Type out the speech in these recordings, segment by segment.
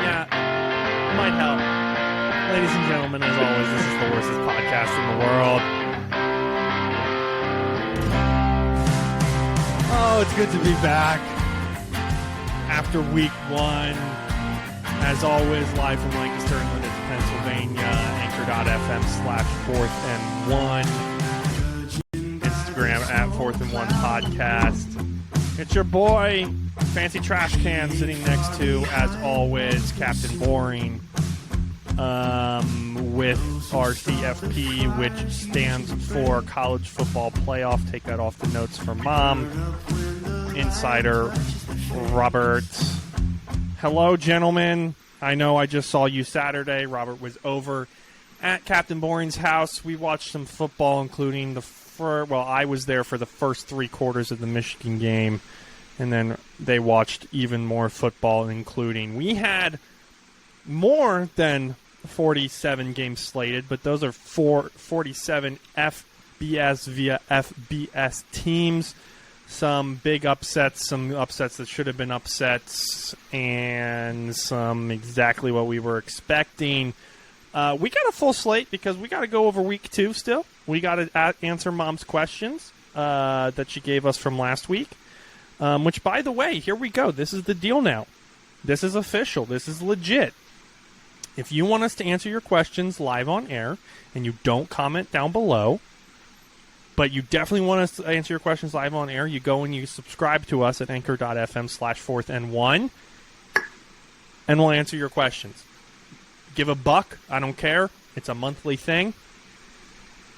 Yeah, might help. Ladies and gentlemen, as always, this is the worstest podcast in the world. Oh, it's good to be back after week one. As always, live from Lancaster and Lidditz, Pennsylvania. Anchor.fm/4th and 1. Instagram at 4th and 1 podcast. It's your boy, Fancy Trash Can, sitting next to, as always, Captain Boring. With our CFP, which stands for College Football Playoff. Take that off the notes for Mom. Insider Robert. Hello, gentlemen. I know I just saw you Saturday. Robert was over at Captain Boring's house. We watched some football, including I was there for the first 3 quarters of the Michigan game, and then they watched even more football, including we had more than 47 games slated, but those are 47 FBS via FBS teams. Some big upsets, some upsets that should have been upsets, and some exactly what we were expecting. We got a full slate because we got to go over week 2 still. We got to answer Mom's questions that she gave us from last week, which, by the way, here we go. This is the deal now. This is official. This is legit. If you want us to answer your questions live on air, and you don't comment down below, but you definitely want us to answer your questions live on air, you go and you subscribe to us at anchor.fm/4th and 1, and we'll answer your questions. Give a buck. I don't care. It's a monthly thing.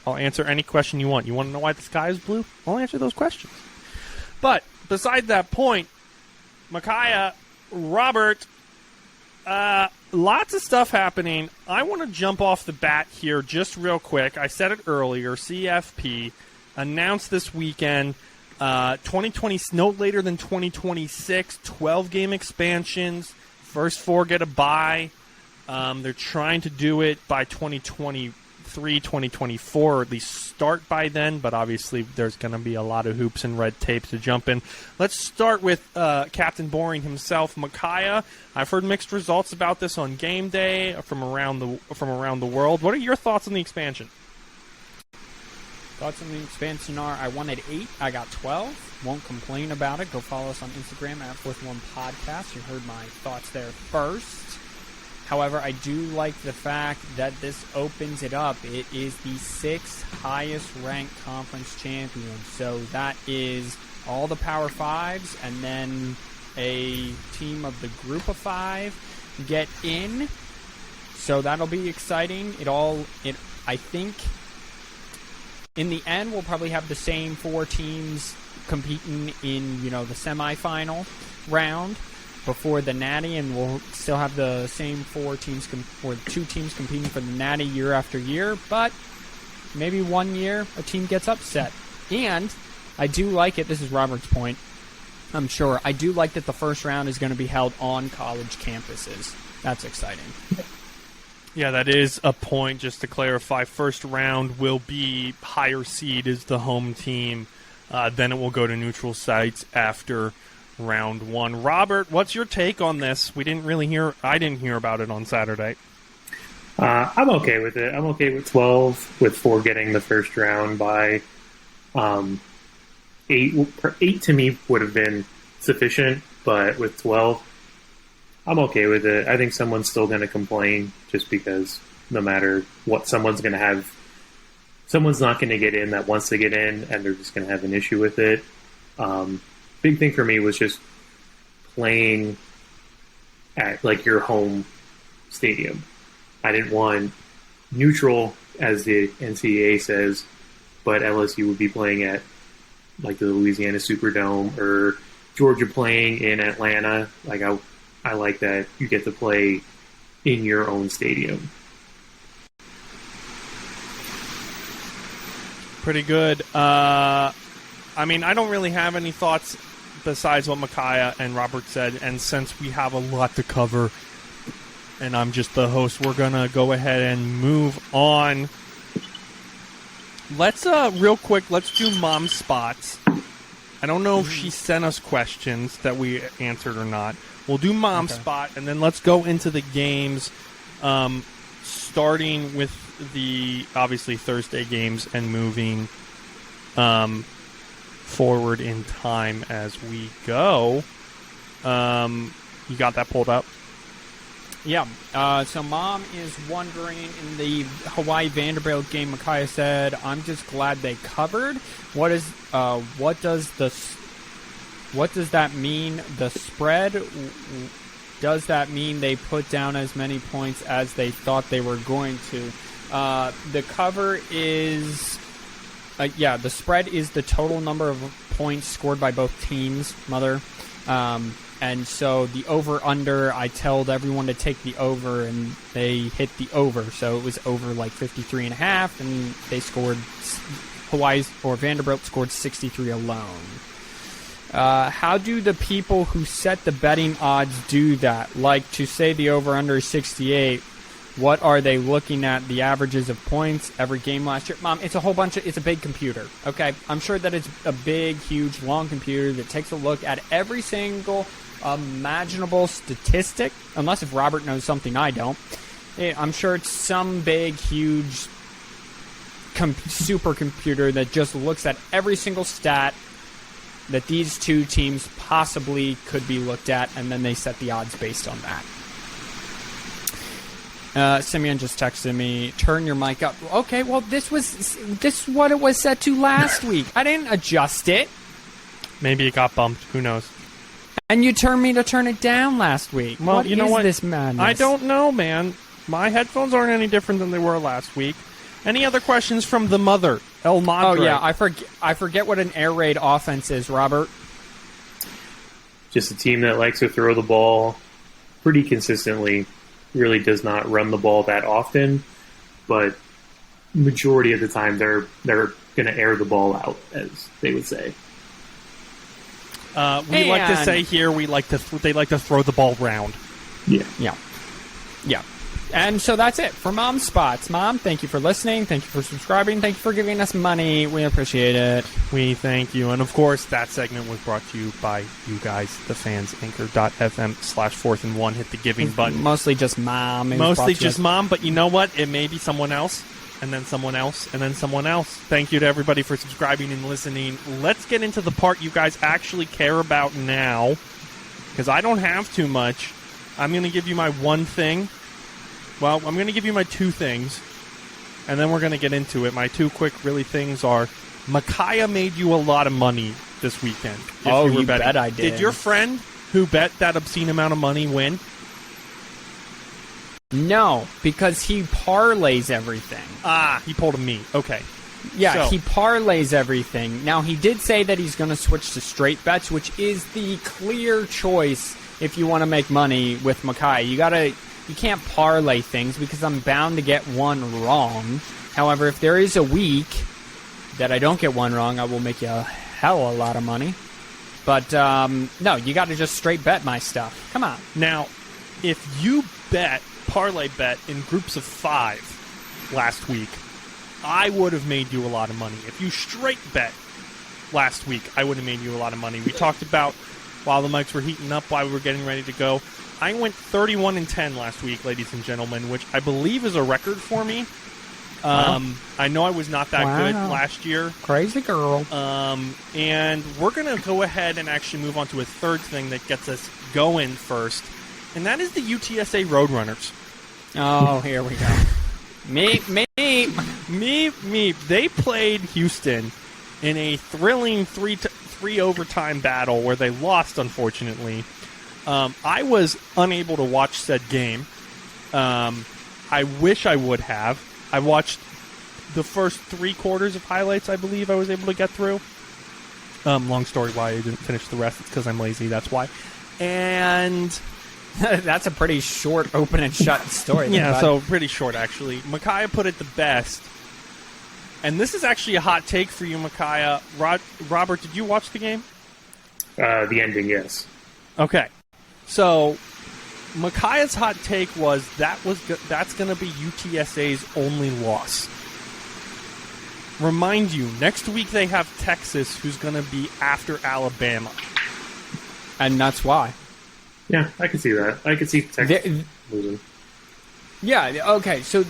I'll answer any question you want. You want to know why the sky is blue? I'll answer those questions. But beside that point, Micaiah, Robert, lots of stuff happening. I want to jump off the bat here just real quick. I said it earlier. CFP announced this weekend 2020, no later than 2026, 12-game expansions. First 4 get a bye. They're trying to do it by 2023, 2024, or at least start by then, but obviously there's going to be a lot of hoops and red tape to jump in. Let's start with Captain Boring himself, Micaiah. I've heard mixed results about this on game day from around the world. What are your thoughts on the expansion? Thoughts on the expansion are, I wanted 8, I got 12. Won't complain about it. Go follow us on Instagram at 4th1 Podcast. You heard my thoughts there first. However, I do like the fact that this opens it up. It is the 6th highest ranked conference champion. So that is all the Power 5s, and then a team of the Group of 5 get in. So that'll be exciting. I think in the end we'll probably have the same 4 teams competing in, the semifinal round before the Natty, and we'll still have the same 4 teams or 2 teams competing for the Natty year after year, but maybe one year a team gets upset. And I do like it, this is Robert's point, I'm sure, I do like that the first round is going to be held on college campuses. That's exciting. Yeah, that is a point, just to clarify. First round will be higher seed is the home team, then it will go to neutral sites after round 1. Robert, what's your take on this? I didn't hear about it on Saturday. I'm okay with it. I'm okay with 12, with 4 getting the first round by 8 to me would have been sufficient, but with 12, I'm okay with it. I think someone's still going to complain just because no matter what, someone's not going to get in that wants to get in, and they're just going to have an issue with it. Big thing for me was just playing at your home stadium. I didn't want neutral, as the NCAA says, but LSU would be playing at the Louisiana Superdome, or Georgia playing in Atlanta. I like that you get to play in your own stadium. Pretty good. I don't really have any thoughts besides what Micaiah and Robert said, and since we have a lot to cover, and I'm just the host, we're going to go ahead and move on. Let's, real quick, let's do Mom's spots. I don't know if she sent us questions that we answered or not. We'll do Mom's spot, and then let's go into the games, starting with the, obviously, Thursday games and moving forward in time as we go. You got that pulled up? Yeah. So Mom is wondering, in the Hawaii Vanderbilt game, Micaiah said, "I'm just glad they covered." What does that mean? The spread? Does that mean they put down as many points as they thought they were going to? The cover is, the spread is the total number of points scored by both teams, Mother. And so the over-under, I told everyone to take the over, and they hit the over. So it was over like 53.5, and they scored, Vanderbilt scored 63 alone. How do the people who set the betting odds do that? Like, to say the over-under is 68, what are they looking at? The averages of points every game last year? Mom, it's a big computer, okay? I'm sure that it's a big, huge, long computer that takes a look at every single imaginable statistic, unless if Robert knows something I don't. I'm sure it's some big, huge supercomputer that just looks at every single stat that these two teams possibly could be looked at, and then they set the odds based on that. Simeon just texted me, "Turn your mic up." Okay, well, this is what it was set to last week. I didn't adjust it. Maybe it got bumped. Who knows? And you told me to turn it down last week. Well, you know what? This madness? I don't know, man. My headphones aren't any different than they were last week. Any other questions from the mother, El Madre? Oh, yeah, I forget what an air raid offense is, Robert. Just a team that likes to throw the ball pretty consistently. Really does not run the ball that often, but majority of the time they're going to air the ball out, as they would say. We like to say here they like to throw the ball round. Yeah. And so that's it for Mom's Spots. Mom, thank you for listening. Thank you for subscribing. Thank you for giving us money. We appreciate it. We thank you. And, of course, that segment was brought to you by you guys, the fans. Anchor.fm/4th and 1. Hit the giving button. Mostly just Mom. Mostly just Mom, but you know what? It may be someone else, and then someone else, and then someone else. Thank you to everybody for subscribing and listening. Let's get into the part you guys actually care about now, because I don't have too much. I'm going to give you my one thing. Well, I'm going to give you my two things, and then we're going to get into it. My two quick, really things are, Micaiah made you a lot of money this weekend. You bet I did. Did your friend who bet that obscene amount of money win? No, because he parlays everything. He pulled a me. Okay. Yeah, he parlays everything. Now, he did say that he's going to switch to straight bets, which is the clear choice if you want to make money with Micaiah. You can't parlay things because I'm bound to get one wrong. However, if there is a week that I don't get one wrong, I will make you a hell of a lot of money. But, no, you got to just straight bet my stuff. Come on. Now, if you parlay bet in groups of 5 last week, I would have made you a lot of money. If you straight bet last week, I would have made you a lot of money. We talked about, while the mics were heating up, while we were getting ready to go, I went 31-10 last week, ladies and gentlemen, which I believe is a record for me. Wow. I know I was not that good last year. Crazy girl. And we're going to go ahead and actually move on to a third thing that gets us going first, and that is the UTSA Roadrunners. Oh, here we go. Meep. They played Houston in a thrilling three overtime battle where they lost, unfortunately. I was unable to watch said game. I wish I would have. I watched the first 3 quarters of highlights, I believe I was able to get through. Long story why I didn't finish the rest. It's because I'm lazy, that's why. And that's a pretty short open and shut story. Yeah, so pretty short, actually. Micaiah put it the best. And this is actually a hot take for you, Micaiah. Robert, did you watch the game? The ending, yes. Okay. So, Micaiah's hot take was that's going to be UTSA's only loss. remind you, next week they have Texas, who's going to be after Alabama. And that's why. Yeah, I can see that. I can see Texas losing. Yeah, okay, so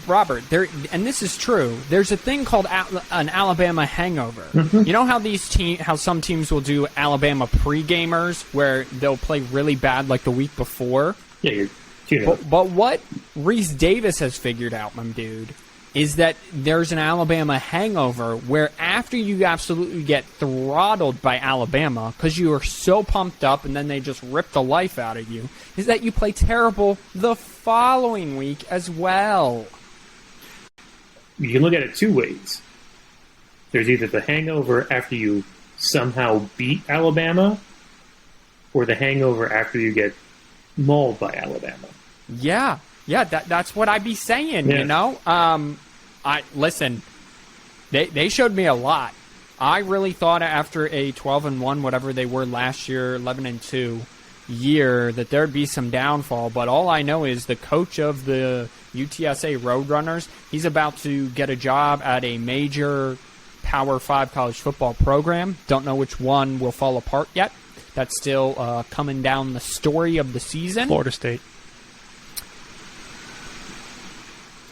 Robert, and this is true, there's a thing called an Alabama hangover. Mm-hmm. You know how some teams will do Alabama pre-gamers, where they'll play really bad like the week before? Yeah, you're But what Reese Davis has figured out, my dude, is that there's an Alabama hangover where after you absolutely get throttled by Alabama because you are so pumped up and then they just rip the life out of you, is that you play terrible the following week as well. You can look at it two ways. There's either the hangover after you somehow beat Alabama, or the hangover after you get mauled by Alabama. Yeah, that's what I'd be saying, Yeah. you know? Listen, they showed me a lot. I really thought after a 12-1, whatever they were last year, 11-2 year, that there'd be some downfall. But all I know is the coach of the UTSA Roadrunners, he's about to get a job at a major Power 5 college football program. Don't know which one will fall apart yet. That's still coming down the story of the season. Florida State.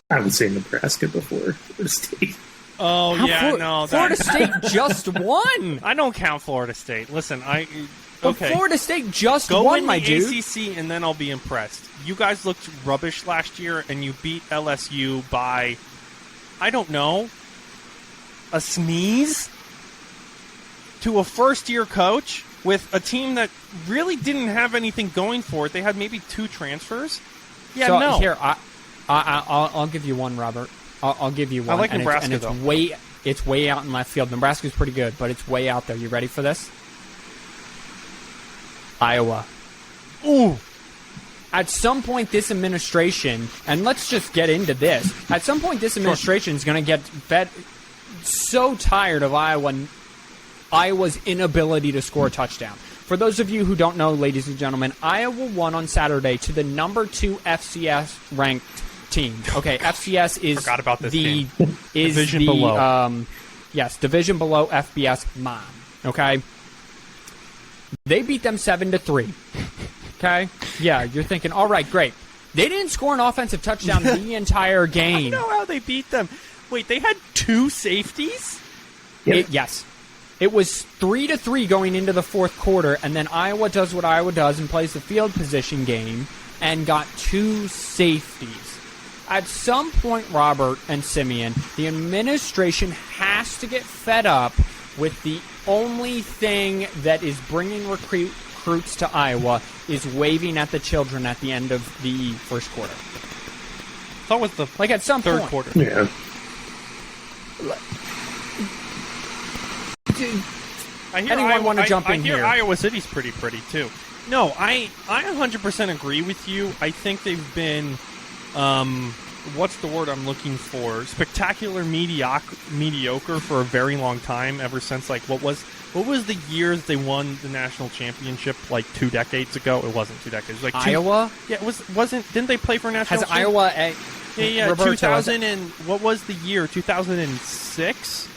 I would say Nebraska before Florida State. Oh, Florida State just won. I don't count Florida State. Listen, But okay. Florida State just Go won, win my the dude. ACC, and then I'll be impressed. You guys looked rubbish last year, and you beat LSU by, I don't know, a sneeze to a first-year coach with a team that really didn't have anything going for it. They had maybe 2 transfers. Yeah, So no. here, I'll give you one, Robert. I'll give you one. I like and Nebraska, it's though. It's way out in left field. Nebraska's pretty good, but it's way out there. You ready for this? Iowa. Ooh. At some point, this administration, and let's just get into this. At some point, this administration is going to get so tired of Iowa's inability to score a touchdown. For those of you who don't know, ladies and gentlemen, Iowa won on Saturday to the number 2 FCS ranked team. Okay, FCS is Forgot about this team. is Division the below. Yes, division below FBS mom. Okay, they beat them 7-3. Okay, yeah, you're thinking, all right, great. They didn't score an offensive touchdown the entire game. I know how they beat them. Wait, they had 2 safeties? Yep. Yes. It was 3-3 going into the fourth quarter, and then Iowa does what Iowa does and plays the field position game and got 2 safeties. At some point, Robert and Simeon, the administration has to get fed up with the only thing that is bringing recruits to Iowa is waving at the children at the end of the first quarter. That was the Like at some third point. quarter. Yeah. Anyone want to jump in I hear here? Iowa City's pretty too. No, I 100% agree with you. I think they've been, what's the word I'm looking for? Spectacular mediocre for a very long time. Ever since what was the years they won the national championship 2 decades ago? It wasn't 2 decades. Iowa? Yeah, wasn't. Didn't they play for a national? Has Iowa? Yeah. Roberto, 2000 and what was the year? 2006.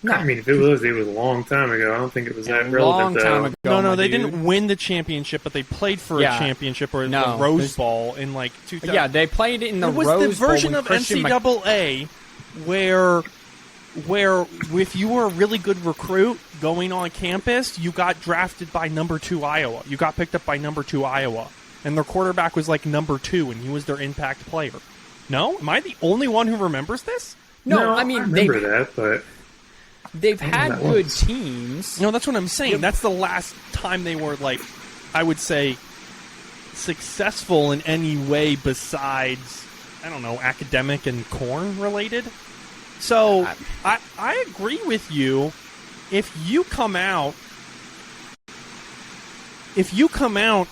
No, I mean, if it was a long time ago. I don't think it was that A relevant, long time though. ago. No, my they dude. didn't win the championship, but they played for Yeah. a championship or No, the Rose there's- Bowl in 2000. Yeah, they played in the it was Rose the version Bowl of when Christian NCAA where if you were a really good recruit going on campus, you got drafted by number 2 Iowa. You got picked up by number 2 Iowa, and their quarterback was number 2, and he was their impact player. No, am I the only one who remembers this? No, I mean, I remember that, but they've I don't know had that good was. teams. No, that's what I'm saying. That's the last time they were I would say, successful in any way besides, I don't know, academic and corn related. So I agree with you. If you come out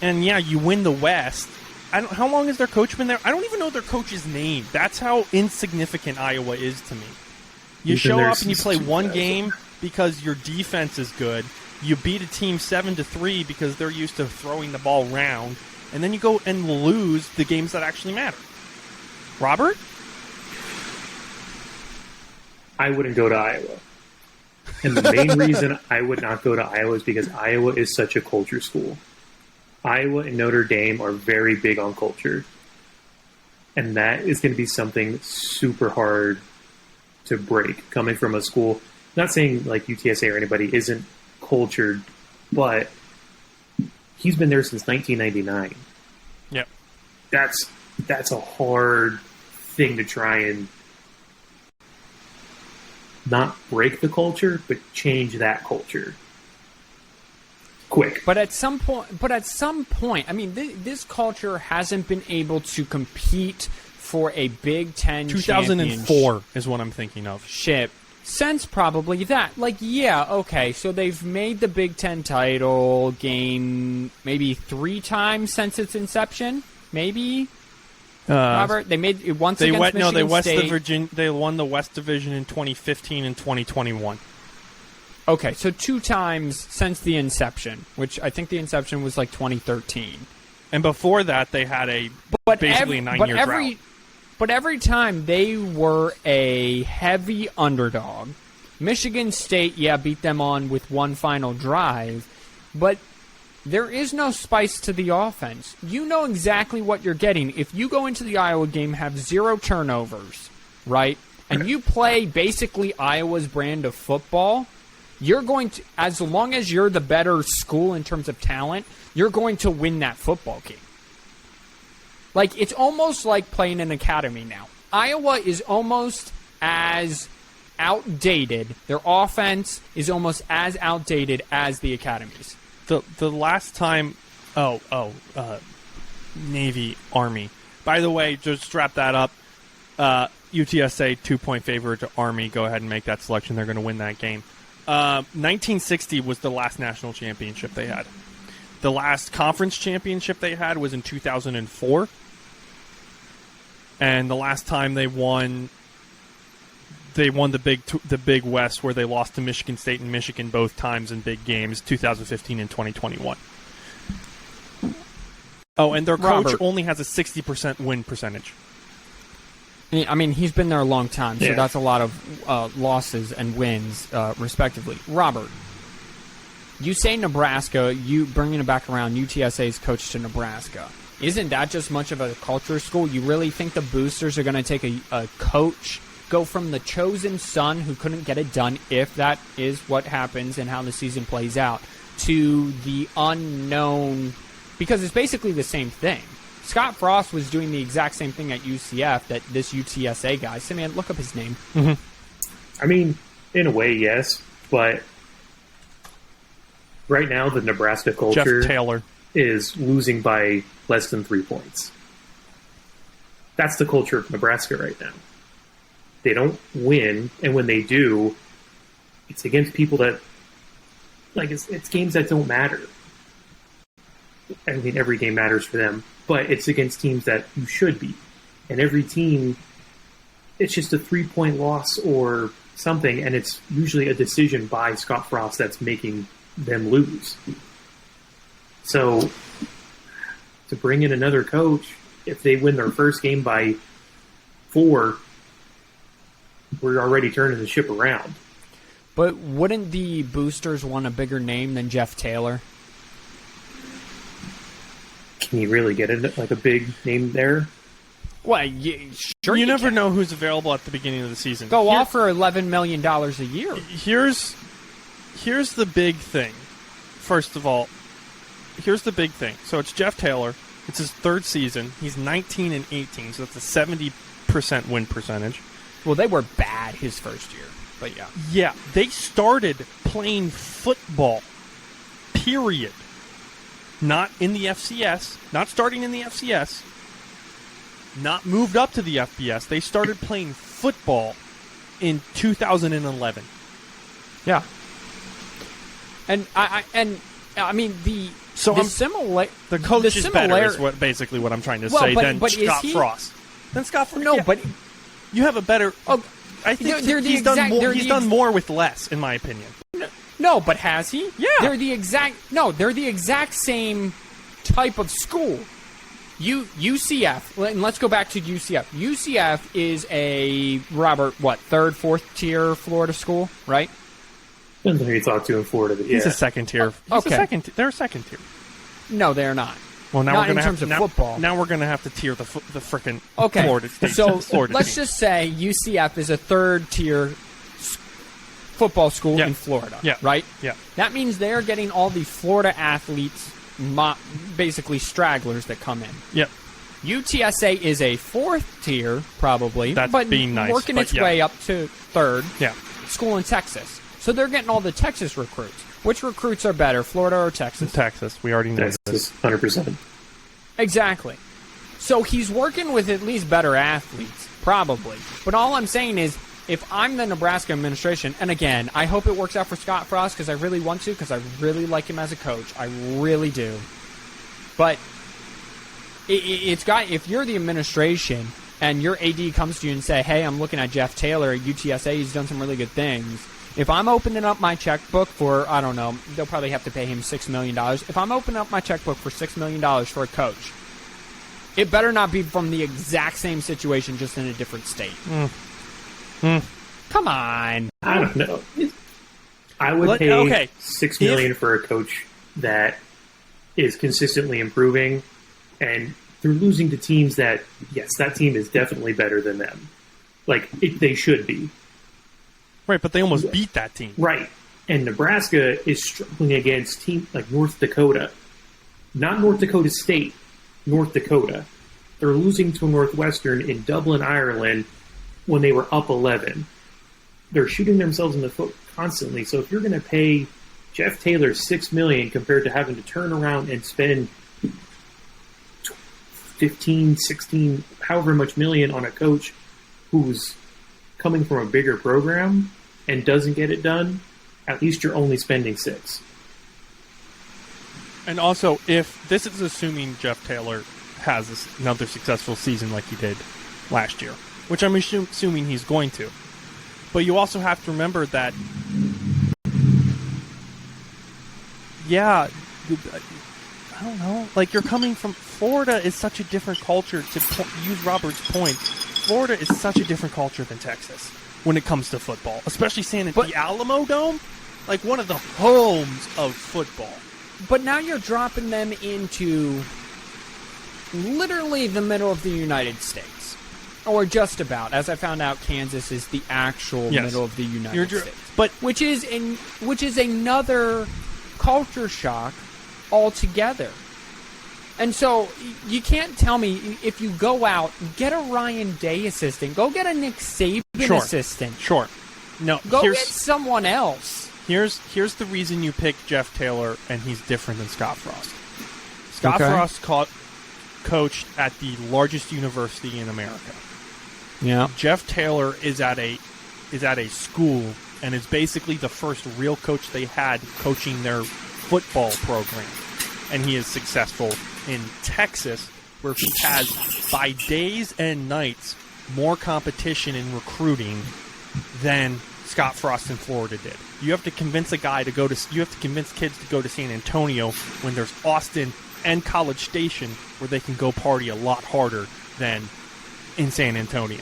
and you win the West, how long has their coach been there? I don't even know their coach's name. That's how insignificant Iowa is to me. You He's been show there up and you since play one 2000. game because your defense is good. You beat a team 7-3 because they're used to throwing the ball around, and then you go and lose the games that actually matter. Robert? I wouldn't go to Iowa. And the main reason I would not go to Iowa is because Iowa is such a culture school. Iowa and Notre Dame are very big on culture. And that is going to be something super hard to break coming from a school. Not saying like UTSA or anybody isn't cultured, but he's been there since 1999. Yep. That's a hard thing to try and not break the culture, but change that culture quick. But at some point, I mean, this culture hasn't been able to compete for a Big Ten 2004 is what I'm thinking of. Ship since probably that. Like, yeah, okay, so they've made the Big Ten title game maybe 3 times since its inception, maybe. Robert, they made it once against Michigan State. They won the West Division in 2015 and 2021. Okay, so 2 times since the inception, which I think the inception was like 2013. And before that, they had basically a 9-year drought. But every time they were a heavy underdog. Michigan State, beat them on with one final drive, but there is no spice to the offense. You know exactly what you're getting. If you go into the Iowa game, have 0 turnovers, right, and you play basically Iowa's brand of football, you're going to, as long as you're the better school in terms of talent, you're going to win that football game. Like, it's almost like playing an academy now. Iowa is almost as outdated. Their offense is almost as outdated as the academies. The last time, Navy, Army. By the way, just wrap that up. UTSA 2-point favorite to Army. Go ahead and make that selection. They're going to win that game. 1960 was the last national championship they had. The last conference championship they had was in 2004. And the last time they won the Big West, where they lost to Michigan State and Michigan both times in big games, 2015 and 2021. Oh, and their coach only has a 60% win percentage. I mean, he's been there a long time, so yeah. That's a lot of losses and wins, respectively. Robert, you say Nebraska, you bringing it back around, UTSA's coach to Nebraska. Isn't that just much of a culture school? You really think the boosters are going to take a coach, go from the chosen son who couldn't get it done, if that is what happens and how the season plays out, to the unknown, because it's basically the same thing. Scott Frost was doing the exact same thing at UCF that this UTSA guy. Simeon, look up his name. Mm-hmm. I mean, in a way, yes, but right now the Nebraska culture Jeff Taylor is losing by less than 3 points. That's the culture of Nebraska right now. They don't win, and when they do, it's against people that, like, it's games that don't matter. I mean, every game matters for them, but it's against teams that you should beat. And every team, it's just a 3-point loss or something, and it's usually a decision by Scott Frost that's making them lose. So, to bring in another coach, if they win their first game by 4, we're already turning the ship around. But wouldn't the boosters want a bigger name than Jeff Taylor? Can you really get it like a big name there? Well, sure. You never know who's available at the beginning of the season. Go offer $11 million a year. Here's the big thing. First of all, here's the big thing. So it's Jeff Taylor. It's his 3rd season. He's 19 and 18, so that's a 70% win percentage. Well, they were bad his first year, but yeah. Yeah, they started playing football, period. Not in the FCS, not starting in the FCS, not moved up to the FBS. They started playing football in 2011. Yeah. And I mean the coach is better is basically what I'm trying to say than Scott Frost. Then Scott Frost. No, but you have a better. I think he's done more with less, in my opinion. No, but has he? Yeah. They're the exact same type of school. UCF, and let's go back to UCF. UCF is a, Robert, third, fourth tier Florida school, right? Depends on who you talk to in Florida. But He's a second tier. They're a second tier. No, they're not. Well, now not we're gonna in terms of football. Now we're going to have to tier the frickin' okay. Florida State. So Florida let's team. just say UCF is a third tier football school in Florida, right? Yeah. That means they're getting all the Florida athletes, basically stragglers that come in. Yep. UTSA is a fourth tier, probably, That's but being nice, working but its way up to third. Yeah. School in Texas. So they're getting all the Texas recruits. Which recruits are better, Florida or Texas? Texas. We already know this. 100%. Exactly. So he's working with at least better athletes, probably. But all I'm saying is, if I'm the Nebraska administration, and again, I hope it works out for Scott Frost because I really want to, because I really like him as a coach. I really do. But if you're the administration and your AD comes to you and say, hey, I'm looking at Jeff Taylor at UTSA, he's done some really good things. If I'm opening up my checkbook for, I don't know, they'll probably have to pay him $6 million. If I'm opening up my checkbook for $6 million for a coach, it better not be from the exact same situation, just in a different state. Come on. I don't know. I would pay $6 million for a coach that is consistently improving, and they're losing to teams that, yes, that team is definitely better than them. Like, they should be. Right, but they almost beat that team. Right. And Nebraska is struggling against teams like North Dakota. Not North Dakota State, North Dakota. They're losing to Northwestern in Dublin, Ireland, when they were up 11. They're shooting themselves in the foot constantly. So if you're going to pay Jeff Taylor $6 million compared to having to turn around and spend 15, 16, however much million on a coach who's coming from a bigger program and doesn't get it done, at least you're only spending $6. And also, if this is assuming Jeff Taylor has another successful season like he did last year, which I'm assuming he's going to, but you also have to remember that, I don't know, like, you're coming from Florida is such a different culture. To use Robert's point, Florida is such a different culture than Texas when it comes to football, especially the Alamo Dome, like one of the homes of football. But now you're dropping them into literally the middle of the United States, or just about. As I found out, Kansas is the actual middle of the United States, but which is another culture shock altogether. And so you can't tell me if you go out, get a Ryan Day assistant, go get a Nick Saban assistant. Sure. No, go get someone else. Here's the reason you pick Jeff Taylor, and he's different than Scott Frost. Scott Frost coached at the largest university in America. Yeah. Jeff Taylor is at a school and is basically the first real coach they had coaching their football program. And he is successful in Texas, where he has, by days and nights, more competition in recruiting than Scott Frost in Florida did. You have to convince kids to go to San Antonio when there's Austin and College Station, where they can go party a lot harder than in San Antonio.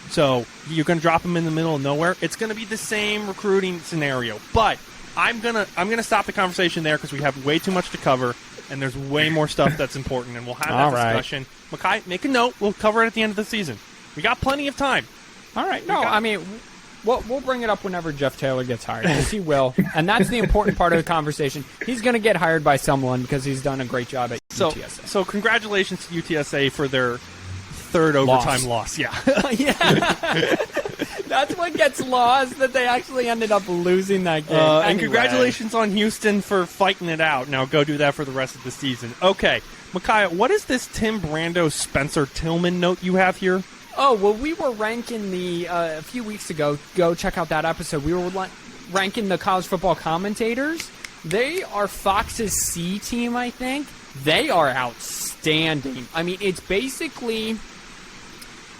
So you're going to drop them in the middle of nowhere. It's going to be the same recruiting scenario. But I'm gonna stop the conversation there because we have way too much to cover, and there's way more stuff that's important, and we'll have that discussion. Makai, make a note. We'll cover it at the end of the season. We got plenty of time. All right. We'll bring it up whenever Jeff Taylor gets hired, because he will, and that's the important part of the conversation. He's going to get hired by someone because he's done a great job at UTSA. So congratulations to UTSA for their third overtime loss. Yeah. Yeah. That's what gets lost, that they actually ended up losing that game. And congratulations on Houston for fighting it out. Now go do that for the rest of the season. Okay. Micaiah, what is this Tim Brando Spencer Tillman note you have here? Oh, well, we were ranking a few weeks ago, go check out that episode, we were ranking the college football commentators. They are Fox's C team, I think. They are outstanding. I mean, it's basically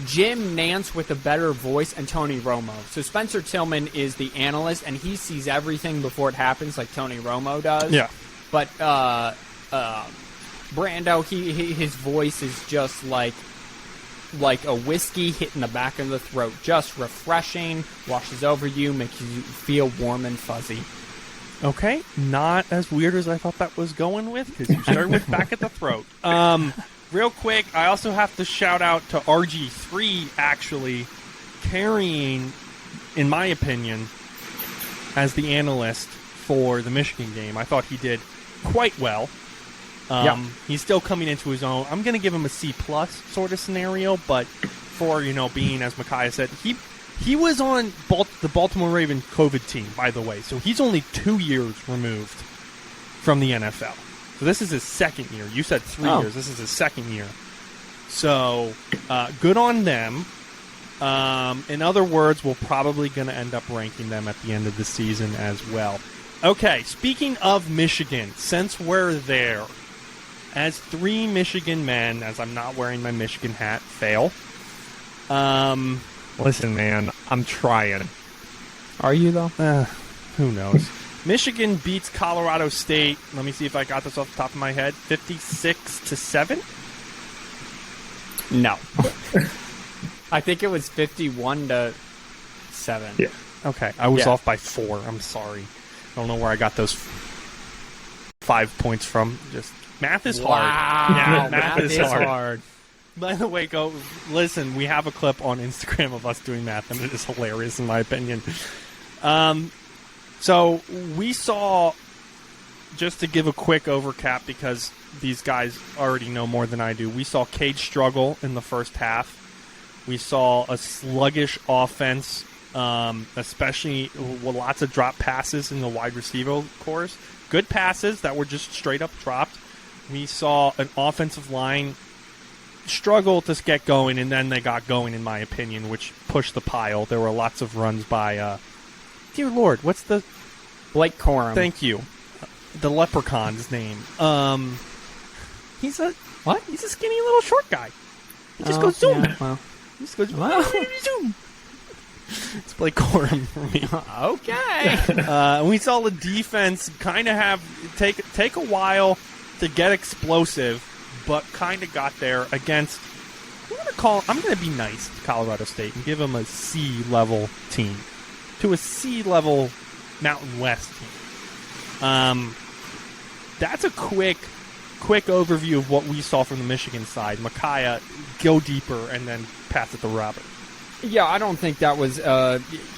Jim Nance with a better voice and Tony Romo. So Spencer Tillman is the analyst, and he sees everything before it happens like Tony Romo does. Yeah. But Brando, his voice is just like a whiskey hitting the back of the throat. Just refreshing, washes over you, makes you feel warm and fuzzy. Okay, not as weird as I thought that was going with, because you started with back at the throat. Real quick, I also have to shout out to RG3, actually, carrying, in my opinion, as the analyst for the Michigan game. I thought he did quite well. He's still coming into his own. I'm going to give him a C+ sort of scenario, but for, being, as Micaiah said, he was on the Baltimore Raven COVID team, by the way, so he's only 2 years removed from the NFL. So this is his second year. You said 3 years. This is his second year. So good on them. In other words, we're probably going to end up ranking them at the end of the season as well. Okay, speaking of Michigan, since we're there, as 3 Michigan men, as I'm not wearing my Michigan hat, fail. Listen, man, I'm trying. Are you, though? Who knows? Michigan beats Colorado State. Let me see if I got this off the top of my head. 56-7? No. I think it was 51-7. Yeah. Okay, I was off by 4. I'm sorry. I don't know where I got those 5 points from. Just math is hard. Yeah, math is hard. By the way, go listen. We have a clip on Instagram of us doing math, and it is hilarious in my opinion. So we saw, just to give a quick overcap because these guys already know more than I do, we saw Cade struggle in the first half. We saw a sluggish offense, especially with lots of drop passes in the wide receiver course. Good passes that were just straight up dropped. We saw an offensive line struggle to get going, and then they got going, in my opinion, which pushed the pile. There were lots of runs by, dear Lord, what's the... Blake Corum. Thank you. The leprechaun's name. He's a... What? He's a skinny little short guy. He just goes zoom. Yeah, well. He just goes zoom. It's Blake Corum for me. Okay. We saw the defense kind of take a while to get explosive, but kind of got there against... I'm going to be nice to Colorado State and give them a C-level team. To a C-level Mountain West team. That's a quick overview of what we saw from the Michigan side. Micaiah, go deeper and then pass it to Robert. Yeah, I don't think that was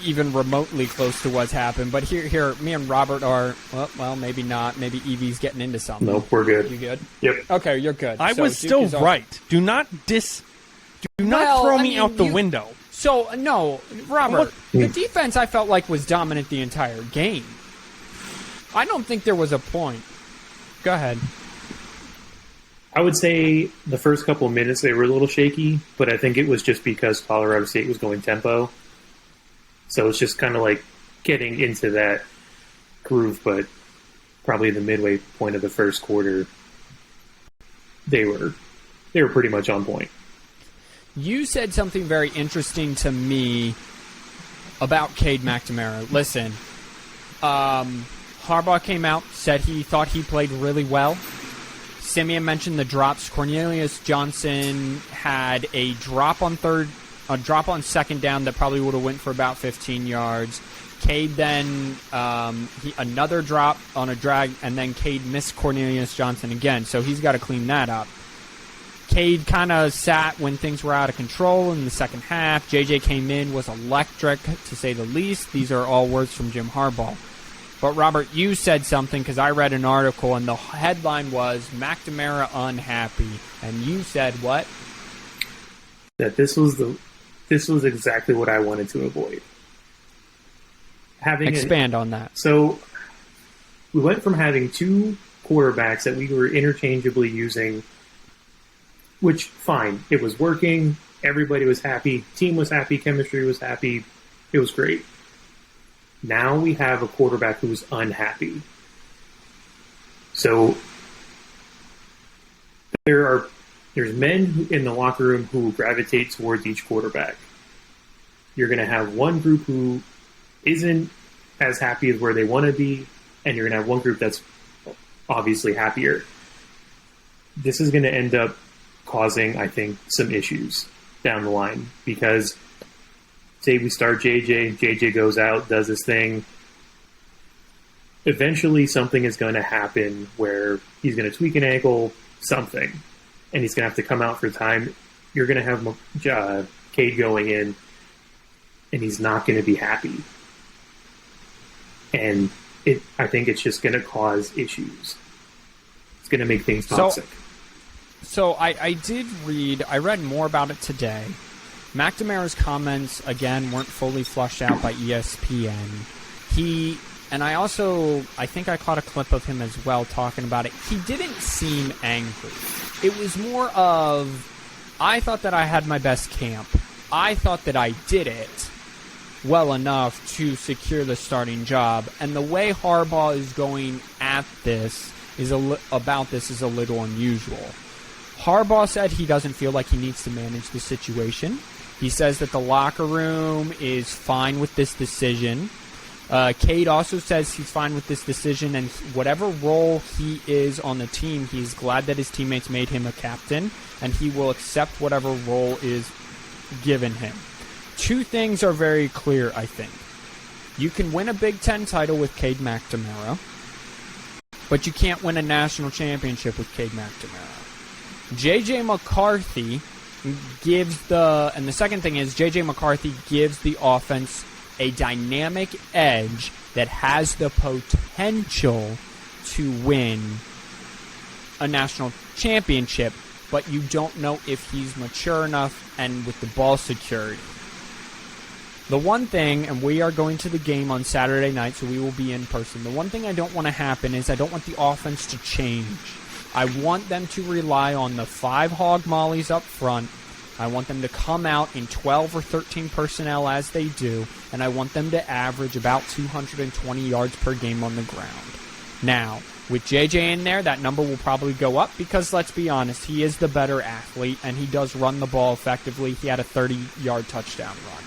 even remotely close to what's happened. But here, me and Robert are, well, maybe not. Maybe Evie's getting into something. Nope, we're good. You good? Yep. Okay, you're good. I was still right. Do not throw me out the window. So, no, Robert, the defense I felt like was dominant the entire game. I don't think there was a point. Go ahead. I would say the first couple of minutes they were a little shaky, but I think it was just because Colorado State was going tempo. So it's just kind of like getting into that groove, but probably the midway point of the first quarter, they were pretty much on point. You said something very interesting to me about Cade McNamara. Listen, Harbaugh came out, said he thought he played really well. Simeon mentioned the drops. Cornelius Johnson had a drop on second down that probably would have went for about 15 yards. Cade then another drop on a drag, and then Cade missed Cornelius Johnson again, so he's got to clean that up. Cade kind of sat when things were out of control in the second half. JJ came in, was electric, to say the least. These are all words from Jim Harbaugh. But, Robert, you said something, because I read an article, and the headline was, McNamara unhappy. And you said what? That this was exactly what I wanted to avoid. Expand on that. So, we went from having 2 quarterbacks that we were interchangeably using, which, fine, it was working, everybody was happy, team was happy, chemistry was happy, it was great. Now we have a quarterback who's unhappy. So there's men in the locker room who gravitate towards each quarterback. You're going to have one group who isn't as happy as where they want to be, and you're going to have one group that's obviously happier. this is going to end up causing, I think, some issues down the line. Because, say we start JJ goes out, does his thing. Eventually, something is going to happen where he's going to tweak an ankle, something, and he's going to have to come out for time. You're going to have Cade going in, and he's not going to be happy. And I think it's just going to cause issues. It's going to make things toxic. So I read more about it today. McNamara's comments, again, weren't fully flushed out by ESPN. And I think I caught a clip of him as well talking about it. He didn't seem angry. It was more of, I thought that I had my best camp. I thought that I did it well enough to secure the starting job. And the way Harbaugh is going at this is a little unusual. Harbaugh said he doesn't feel like he needs to manage the situation. He says that the locker room is fine with this decision. Cade also says he's fine with this decision, and whatever role he is on the team, he's glad that his teammates made him a captain, and he will accept whatever role is given him. Two things are very clear, I think. You can win a Big Ten title with Cade McNamara, but you can't win a national championship with Cade McNamara. J.J. McCarthy and the second thing is J.J. McCarthy gives the offense a dynamic edge that has the potential to win a national championship, but you don't know if he's mature enough and with the ball security. The one thing, and we are going to the game on Saturday night, so we will be in person. The one thing I don't want to happen is I don't want the offense to change. I want them to rely on the 5 hog mollies up front. I want them to come out in 12 or 13 personnel as they do, and I want them to average about 220 yards per game on the ground. Now, with JJ in there, that number will probably go up because, let's be honest, he is the better athlete, and he does run the ball effectively. He had a 30-yard touchdown run.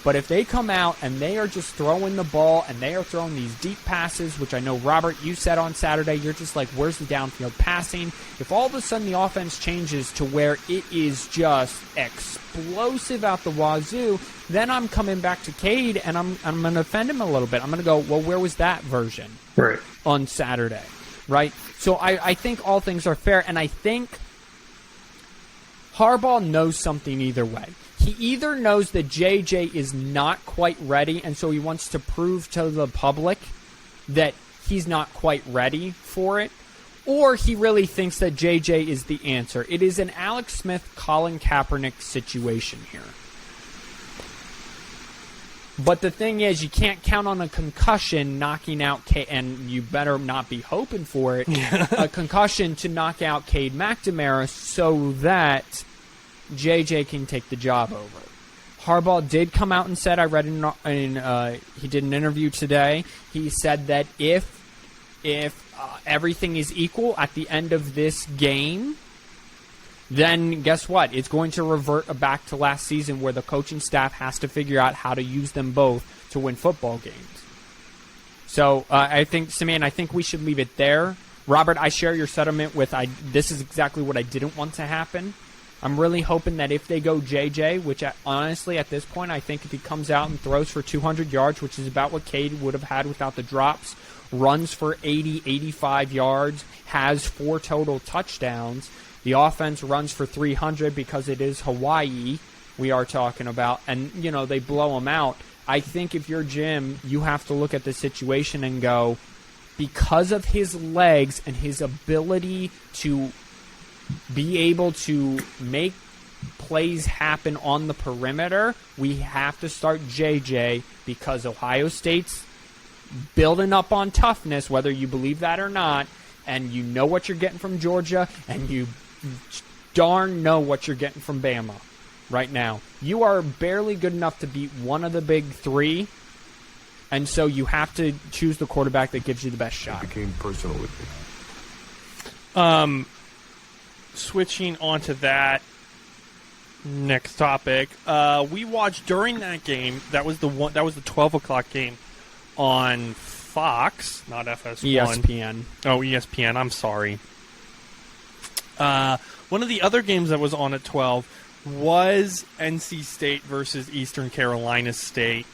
But if they come out and they are just throwing the ball and they are throwing these deep passes, which I know, Robert, you said on Saturday, you're just like, where's the downfield passing? If all of a sudden the offense changes to where it is just explosive out the wazoo, then I'm coming back to Cade and I'm going to offend him a little bit. I'm going to go, well, where was that version on Saturday, right? So I think all things are fair, and I think Harbaugh knows something either way. He either knows that JJ is not quite ready, and so he wants to prove to the public that he's not quite ready for it, or he really thinks that JJ is the answer. It is an Alex Smith, Colin Kaepernick situation here. But the thing is, you can't count on a concussion knocking out and you better not be hoping for it, a concussion to knock out Cade McNamara so that JJ can take the job over. Harbaugh did come out and said, I read he did an interview today. He said that if everything is equal at the end of this game, then guess what? It's going to revert back to last season where the coaching staff has to figure out how to use them both to win football games. So I think, Simeon, I think we should leave it there. Robert, I share your sentiment with this is exactly what I didn't want to happen. I'm really hoping that if they go JJ, which honestly at this point I think if he comes out and throws for 200 yards, which is about what Cade would have had without the drops, runs for 80, 85 yards, has 4 total touchdowns, the offense runs for 300 because it is Hawaii we are talking about, and they blow them out. I think if you're Jim, you have to look at the situation and go, because of his legs and his ability to be able to make plays happen on the perimeter, we have to start JJ because Ohio State's building up on toughness, whether you believe that or not, and you know what you're getting from Georgia, and you darn know what you're getting from Bama right now. You are barely good enough to beat one of the big 3, and so you have to choose the quarterback that gives you the best shot. It became personal with me. Switching onto that next topic, we watched during that game. That was the 12 o'clock game on Fox, not FS1. ESPN. Oh, ESPN. I'm sorry. One of the other games that was on at 12 was NC State versus Eastern Carolina State.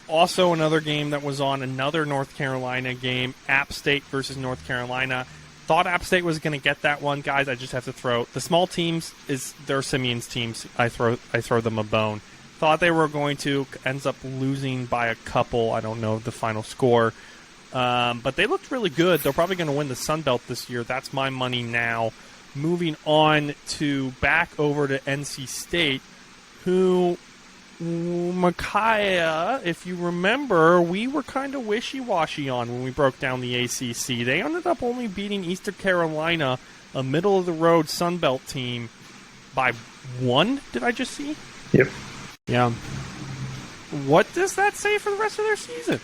Also another game that was on, another North Carolina game, App State versus North Carolina. Thought App State was going to get that one, guys. I just have to throw the small teams. They're Simeon's teams. I throw them a bone. Thought they were going to, ends up losing by a couple. I don't know the final score. But they looked really good. They're probably going to win the Sun Belt this year. That's my money now. Moving on to back over to NC State, who, Micaiah, if you remember, we were kind of wishy-washy on when we broke down the ACC. They ended up only beating Eastern Carolina, a middle-of-the-road Sun Belt team, by 1, did I just see? Yep. Yeah. What does that say for the rest of their season?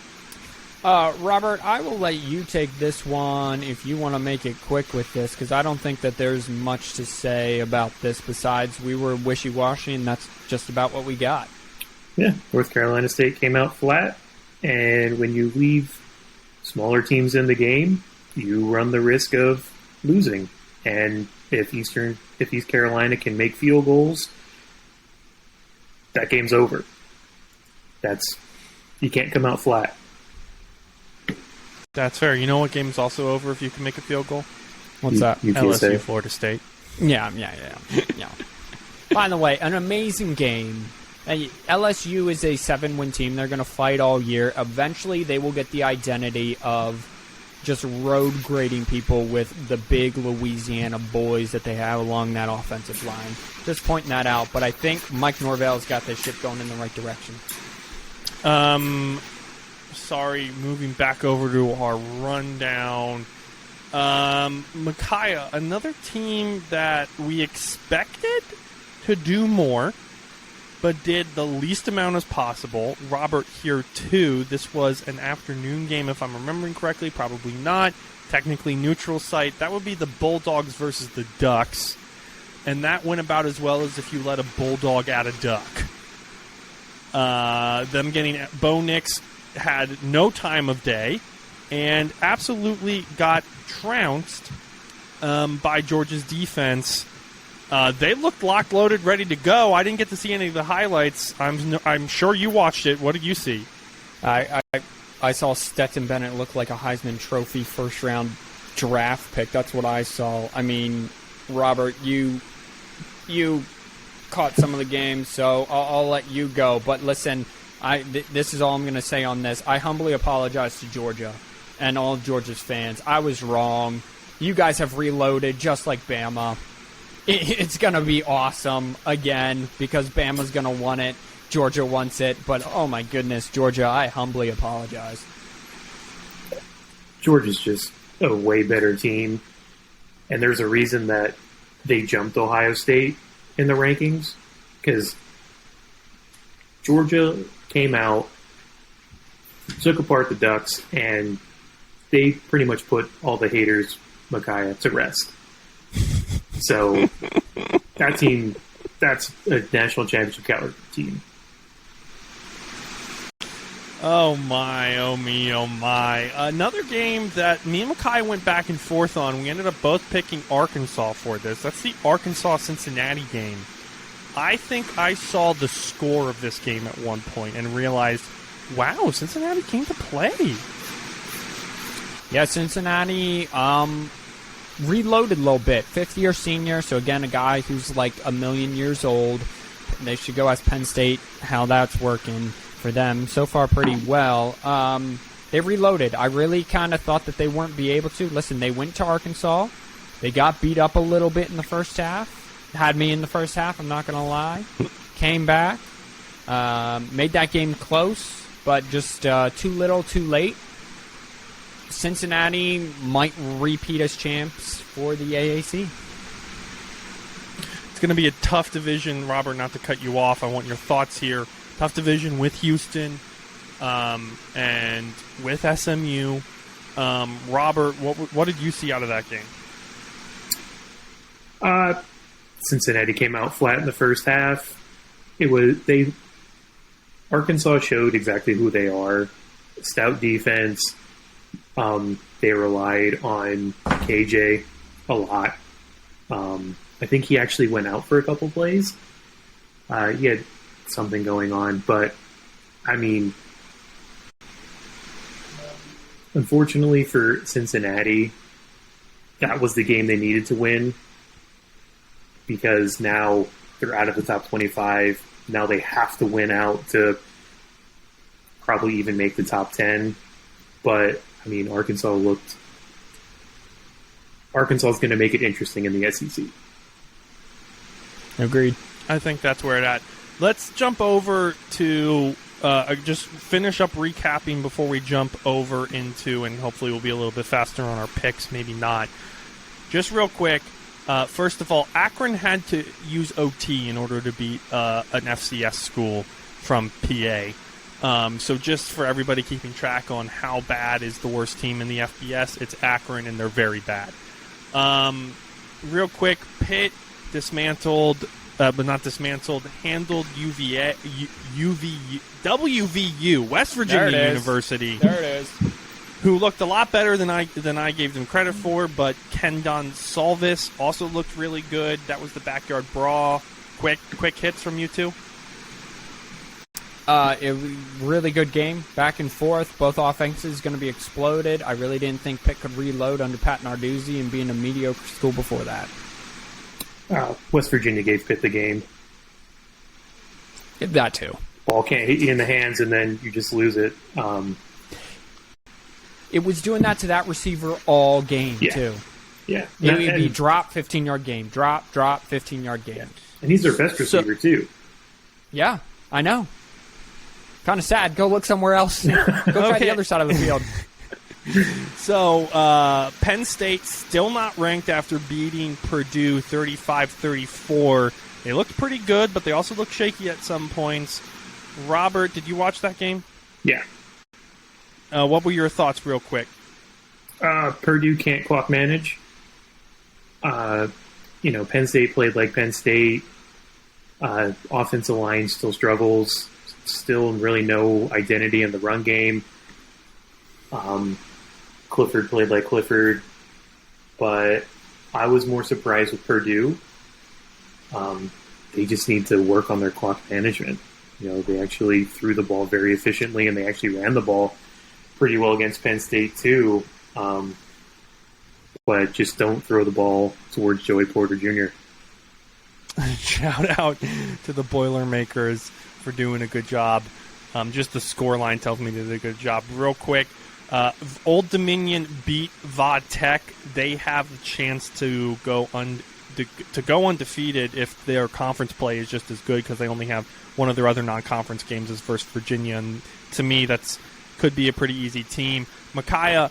Robert, I will let you take this one if you want to make it quick with this, because I don't think that there's much to say about this besides we were wishy-washy, and that's just about what we got. Yeah, North Carolina State came out flat, and when you leave smaller teams in the game, you run the risk of losing. And if East Carolina can make field goals, that game's over. You can't come out flat. That's fair. You know what game's also over if you can make a field goal? What's that? LSU, Florida State. Yeah. By the way, an amazing game. LSU is a 7-win team. They're going to fight all year. Eventually, they will get the identity of just road grading people with the big Louisiana boys that they have along that offensive line. Just pointing that out. But I think Mike Norvell's got this ship going in the right direction. Sorry, moving back over to our rundown. Micaiah, another team that we expected to do more, but did the least amount as possible. Robert here, too. This was an afternoon game, if I'm remembering correctly. Probably not. Technically neutral site. That would be the Bulldogs versus the Ducks. And that went about as well as if you let a Bulldog at a duck. Them getting Bo Nix had no time of day and absolutely got trounced by Georgia's defense. They looked locked, loaded, ready to go. I didn't get to see any of the highlights. I'm sure you watched it. What did you see? I saw Stetson Bennett look like a Heisman Trophy first-round draft pick. That's what I saw. I mean, Robert, you caught some of the games, so I'll let you go. But listen, this is all I'm going to say on this. I humbly apologize to Georgia and all of Georgia's fans. I was wrong. You guys have reloaded just like Bama. It's going to be awesome again because Bama's going to want it. Georgia wants it. But, oh, my goodness, Georgia, I humbly apologize. Georgia's just a way better team. And there's a reason that they jumped Ohio State in the rankings because Georgia came out, took apart the Ducks, and they pretty much put all the haters, Micaiah, to rest. So that team, that's a national championship caliber team. Oh my, oh me, oh my. Another game that me and Micaiah went back and forth on. We ended up both picking Arkansas for this. That's the Arkansas-Cincinnati game. I think I saw the score of this game at one point and realized, wow, Cincinnati came to play. Yeah, Cincinnati reloaded a little bit. Fifth-year senior, so again, a guy who's like a million years old. They should go ask Penn State how that's working for them. So far, pretty well. They reloaded. I really kind of thought that they weren't be able to. Listen, they went to Arkansas. They got beat up a little bit in the first half. Had me in the first half, I'm not going to lie. Came back. Made that game close, but just too little, too late. Cincinnati might repeat as champs for the AAC. It's going to be a tough division, Robert, not to cut you off. I want your thoughts here. Tough division with Houston and with SMU. Robert, what did you see out of that game? Cincinnati came out flat in the first half. Arkansas showed exactly who they are. Stout defense. They relied on KJ a lot. I think he actually went out for a couple plays. He had something going on, but I mean, unfortunately for Cincinnati, that was the game they needed to win because now they're out of the top 25. Now they have to win out to probably even make the top 10. But, I mean, Arkansas is going to make it interesting in the SEC. Agreed. I think that's where it's at. Let's jump over to just finish up recapping before we jump over into, and hopefully we'll be a little bit faster on our picks, maybe not. Just real quick, first of all, Akron had to use OT in order to beat an FCS school from PA. So just for everybody keeping track on how bad is the worst team in the FBS, it's Akron, and they're very bad. Real quick, Pitt dismantled, but not dismantled, handled WVU, West Virginia University. There it is. Who looked a lot better than I gave them credit for, but Kendon Salvis also looked really good. That was the backyard brawl. Quick hits from you two. A really good game, back and forth. Both offenses going to be exploded. I really didn't think Pitt could reload under Pat Narduzzi and being a mediocre school before that. West Virginia gave Pitt the game. That too. Ball can't hit you in the hands, and then you just lose it. It was doing that to that receiver all game, too. Yeah. It would be drop, 15-yard game. Drop, 15-yard game. Yeah. And he's their best receiver, too. Yeah, I know. Kind of sad. Go look somewhere else. Go try the other side of the field. So, Penn State still not ranked after beating Purdue 35-34. They looked pretty good, but they also looked shaky at some points. Robert, did you watch that game? Yeah. What were your thoughts real quick? Purdue can't clock manage. Penn State played like Penn State. Offensive line still struggles. Still really no identity in the run game. Clifford played like Clifford. But I was more surprised with Purdue. They just need to work on their clock management. They actually threw the ball very efficiently, and they actually ran the ball pretty well against Penn State too. But just don't throw the ball towards Joey Porter Jr. Shout out to the Boilermakers for doing a good job. Just the scoreline tells me they did a good job. Real quick, Old Dominion beat Vod Tech. They have the chance to go undefeated if their conference play is just as good because they only have one of their other non-conference games is versus Virginia. And to me, that's could be a pretty easy team. Micaiah,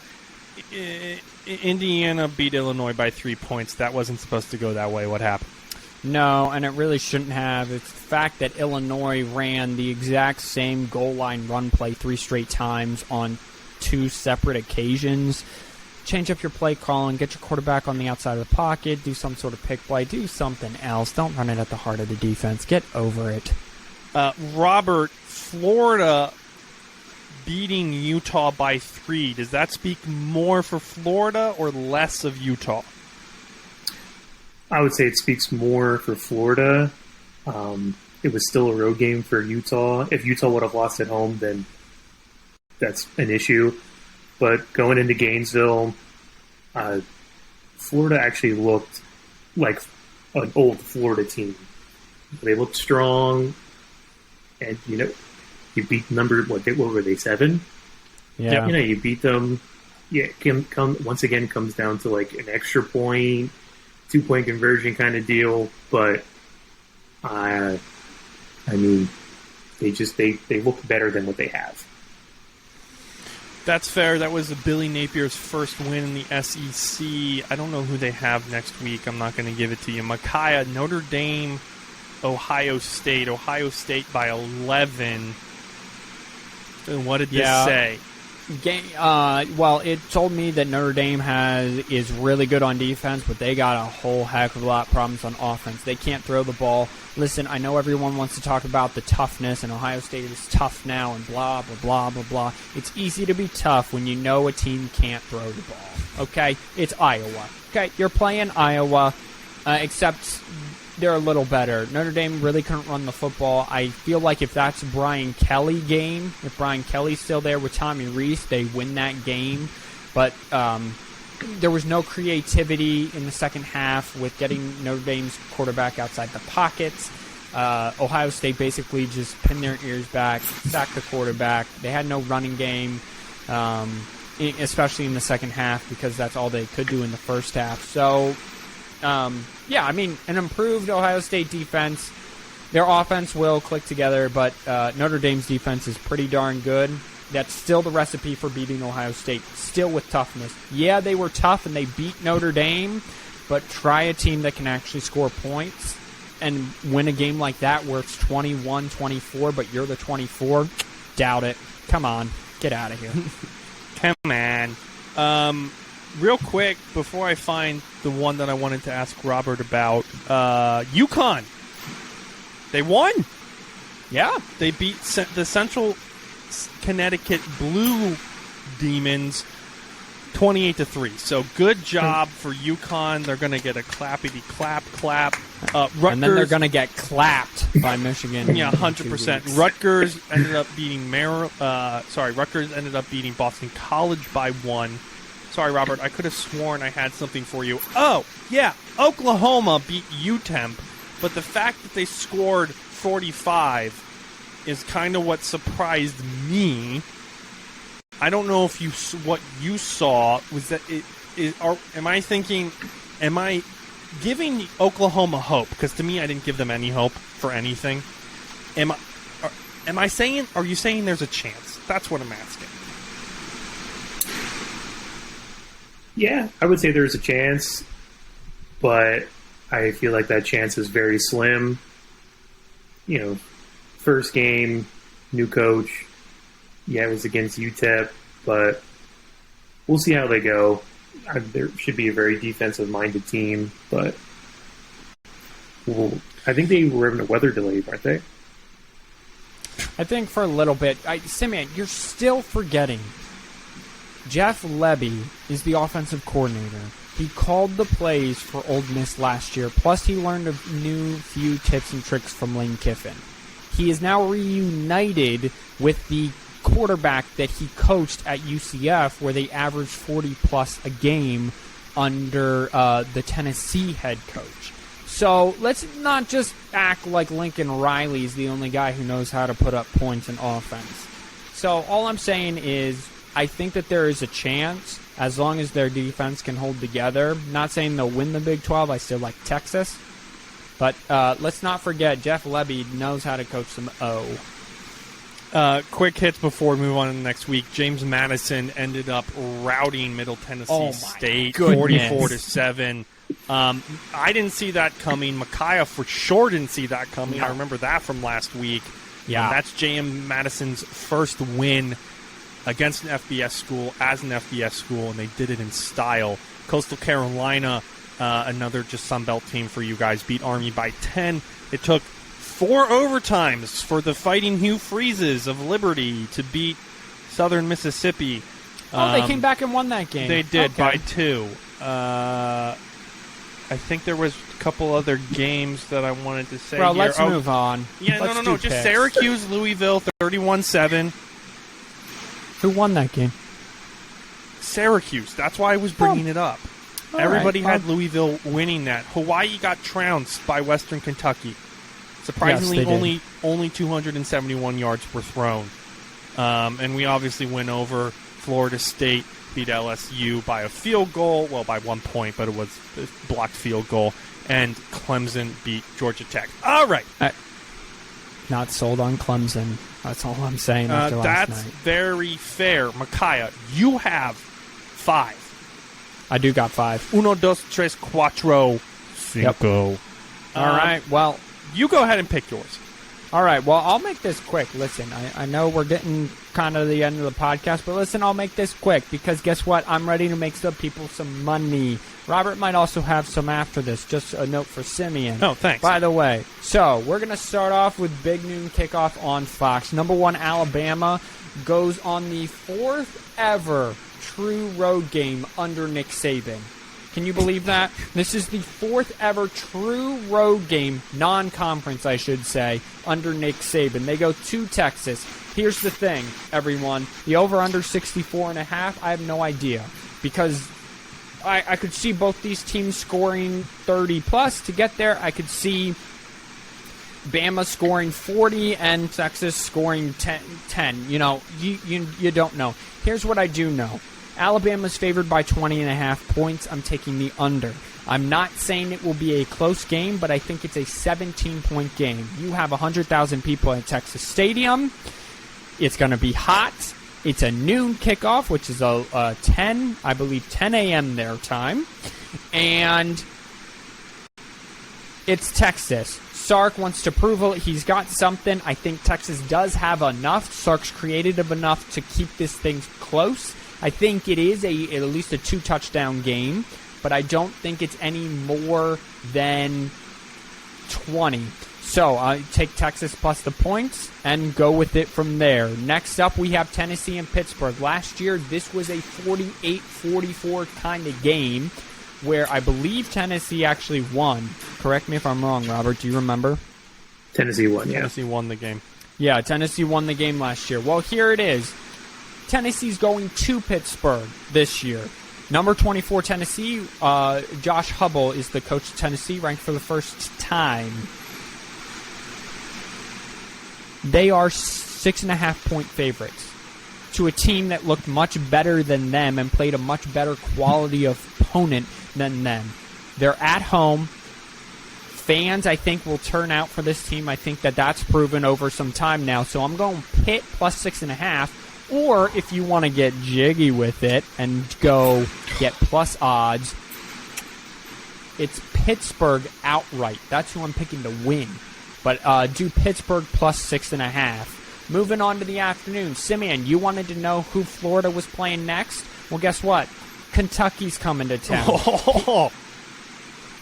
Indiana beat Illinois by 3 points. That wasn't supposed to go that way. What happened? No, and it really shouldn't have. It's the fact that Illinois ran the exact same goal line run play 3 straight times on 2 separate occasions. Change up your play calling, get your quarterback on the outside of the pocket, do some sort of pick play, do something else. Don't run it at the heart of the defense. Get over it. Robert, Florida beating Utah by 3. Does that speak more for Florida or less of Utah? I would say it speaks more for Florida. It was still a road game for Utah. If Utah would have lost at home, then that's an issue. But going into Gainesville, Florida actually looked like an old Florida team. They looked strong, and you beat what were they, 7? Yeah. You beat them. Yeah, once again comes down to like an extra point, 2-point conversion kind of deal. But I mean, they look better than what they have. That's fair. That was Billy Napier's first win in the SEC. I don't know who they have next week. I'm not going to give it to you. Micaiah, Notre Dame, Ohio State. Ohio State by 11. And what did this say? Well, it told me that Notre Dame is really good on defense, but they got a whole heck of a lot of problems on offense. They can't throw the ball. Listen, I know everyone wants to talk about the toughness, and Ohio State is tough now, and blah, blah, blah, blah, blah. It's easy to be tough when you know a team can't throw the ball, okay? It's Iowa. Okay, you're playing Iowa, except they're a little better. Notre Dame really couldn't run the football. I feel like if that's a Brian Kelly game, if Brian Kelly's still there with Tommy Rees, they win that game. But there was no creativity in the second half with getting Notre Dame's quarterback outside the pockets. Ohio State basically just pinned their ears back, sacked the quarterback. They had no running game, especially in the second half, because that's all they could do in the first half. So, yeah, I mean, an improved Ohio State defense. Their offense will click together, but Notre Dame's defense is pretty darn good. That's still the recipe for beating Ohio State, still with toughness. Yeah, they were tough and they beat Notre Dame, but try a team that can actually score points and win a game like that where it's 21-24, but you're the 24. Doubt it. Come on, get out of here. Come on. Real quick, before I find the one that I wanted to ask Robert about, UConn. They won. Yeah. They beat the Central Connecticut Blue Demons 28-3. So good job for UConn. They're going to get a clappity clap. Rutgers, and then they're going to get clapped by Michigan. Yeah, 100%. Rutgers ended up beating Rutgers ended up beating Boston College by 1. Sorry, Robert, I could have sworn I had something for you. Oh, yeah, Oklahoma beat UTEMP, but the fact that they scored 45 is kind of what surprised me. I don't know if what you saw was that am I giving Oklahoma hope? Because to me, I didn't give them any hope for anything. Are you saying there's a chance? That's what I'm asking. Yeah, I would say there's a chance, but I feel like that chance is very slim. You know, first game, new coach. Yeah, it was against UTEP, but we'll see how they go. There should be a very defensive-minded team, but I think they were having a weather delay, aren't they? I think for a little bit. Simeon, you're still forgetting. Jeff Lebby is the offensive coordinator. He called the plays for Ole Miss last year, plus he learned a new few tips and tricks from Lane Kiffin. He is now reunited with the quarterback that he coached at UCF, where they averaged 40-plus a game under the Tennessee head coach. So let's not just act like Lincoln Riley is the only guy who knows how to put up points in offense. So all I'm saying is I think that there is a chance as long as their defense can hold together. Not saying they'll win the Big 12. I still like Texas. But let's not forget, Jeff Lebby knows how to coach some O. Quick hits before we move on to the next week. James Madison ended up routing Middle Tennessee State 44-7. I didn't see that coming. Micaiah for sure didn't see that coming. No. I remember that from last week. Yeah, that's J.M. Madison's first win against an FBS school as an FBS school, and they did it in style. Coastal Carolina, another just Sunbelt team for you guys, beat Army by 10. It took 4 overtimes for the Fighting Hugh Freezes of Liberty to beat Southern Mississippi. They came back and won that game. They did by 2. I think there was a couple other games that I wanted to say. Bro, here. Let's move on. Yeah, let's no. Just picks. Syracuse, Louisville, 31-7. Who won that game? Syracuse. That's why I was bringing it up. Everybody right. had Louisville winning that. Hawaii got trounced by Western Kentucky. Surprisingly, only 271 yards were thrown. And we obviously went over. Florida State beat LSU by a field goal. Well, by 1 point, but it was a blocked field goal. And Clemson beat Georgia Tech. All right. Not sold on Clemson. That's all I'm saying after last night. That's very fair. Micaiah, you have 5. I do got 5. 1, 2, 3, 4, 5. Yep. All right. Well, you go ahead and pick yours. All right, well, I'll make this quick. Listen, I know we're getting kind of the end of the podcast, but listen, I'll make this quick because guess what? I'm ready to make some people some money. Robert might also have some after this. Just a note for Simeon. Oh, thanks. By the way, so we're going to start off with Big Noon Kickoff on Fox. Number 1, Alabama goes on the 4th ever true road game under Nick Saban. Can you believe that? This is the 4th ever true road game, non-conference, I should say, under Nick Saban. They go to Texas. Here's the thing, everyone. The over-under 64.5, I have no idea. Because I could see both these teams scoring 30-plus. To get there, I could see Bama scoring 40 and Texas scoring 10. You know, you don't know. Here's what I do know. Alabama's favored by 20.5 points. I'm taking the under. I'm not saying it will be a close game, but I think it's a 17-point game. You have 100,000 people at Texas Stadium. It's going to be hot. It's a noon kickoff, which is a 10 a.m. their time. And it's Texas. Sark wants to prove it. He's got something. I think Texas does have enough. Sark's creative enough to keep this thing close. I think it is at least a 2-touchdown game, but I don't think it's any more than 20. So I take Texas plus the points and go with it from there. Next up, we have Tennessee and Pittsburgh. Last year, this was a 48-44 kind of game where I believe Tennessee actually won. Correct me if I'm wrong, Robert. Do you remember? Tennessee won, yeah. Tennessee won the game. Yeah, Tennessee won the game last year. Well, here it is. Tennessee's going to Pittsburgh this year. Number 24, Tennessee. Josh Hubble is the coach of Tennessee, ranked for the first time. They are 6.5-point favorites to a team that looked much better than them and played a much better quality of opponent than them. They're at home. Fans, I think, will turn out for this team. I think that's proven over some time now. So I'm going Pitt plus 6.5. Or if you want to get jiggy with it and go get plus odds, it's Pittsburgh outright. That's who I'm picking to win. But do Pittsburgh plus 6.5. Moving on to the afternoon. Simeon, you wanted to know who Florida was playing next? Well, guess what? Kentucky's coming to town.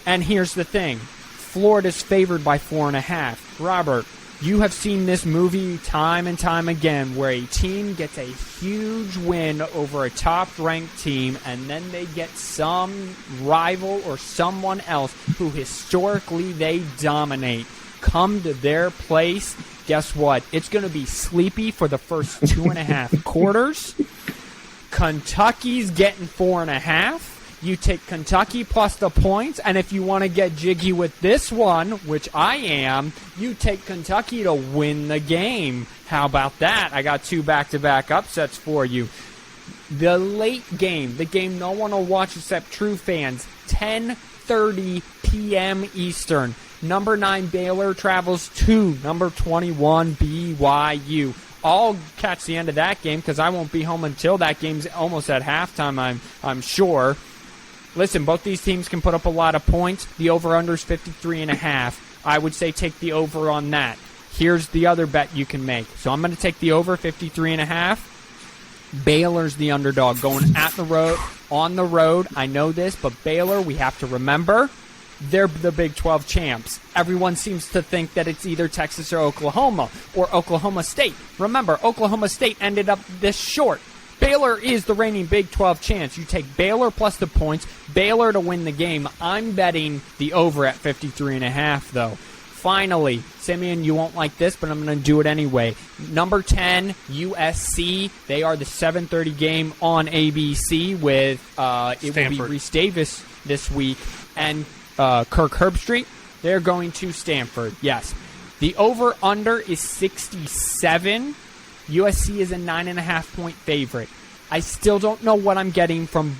And here's the thing. Florida's favored by 4.5. Robert, you have seen this movie time and time again where a team gets a huge win over a top-ranked team and then they get some rival or someone else who historically they dominate come to their place. Guess what? It's going to be sleepy for the first 2.5 quarters. Kentucky's getting 4.5. You take Kentucky plus the points, and if you want to get jiggy with this one, which I am, you take Kentucky to win the game. How about that? I got 2 back-to-back upsets for you. The late game, the game no one will watch except true fans, 10:30 p.m. Eastern. Number 9 Baylor travels to number 21 BYU. I'll catch the end of that game because I won't be home until that game's almost at halftime, I'm sure. Listen, both these teams can put up a lot of points. The over-under is 53.5. I would say take the over on that. Here's the other bet you can make. So I'm going to take the over 53.5. Baylor's the underdog going at the road, on the road. I know this, but Baylor, we have to remember, they're the Big 12 champs. Everyone seems to think that it's either Texas or Oklahoma State. Remember, Oklahoma State ended up this short. Baylor is the reigning Big 12 champs. You take Baylor plus the points, Baylor to win the game. I'm betting the over at 53.5, though. Finally, Simeon, you won't like this, but I'm going to do it anyway. Number 10, USC. They are the 7:30 game on ABC with it will be Reese Davis this week and Kirk Herbstreit. They're going to Stanford. Yes. The over-under is 67. USC is a 9.5-point favorite. I still don't know what I'm getting from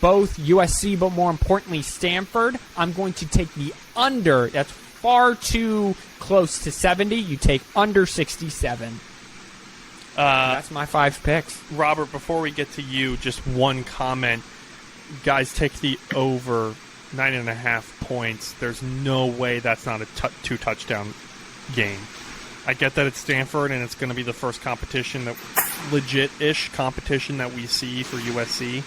both USC, but more importantly, Stanford. I'm going to take the under. That's far too close to 70. You take under 67. That's my 5 picks. Robert, before we get to you, just one comment. Guys, take the over 9.5 points. There's no way that's not a 2 touchdown game. I get that it's Stanford and it's going to be the first competition, that legit-ish competition that we see for USC.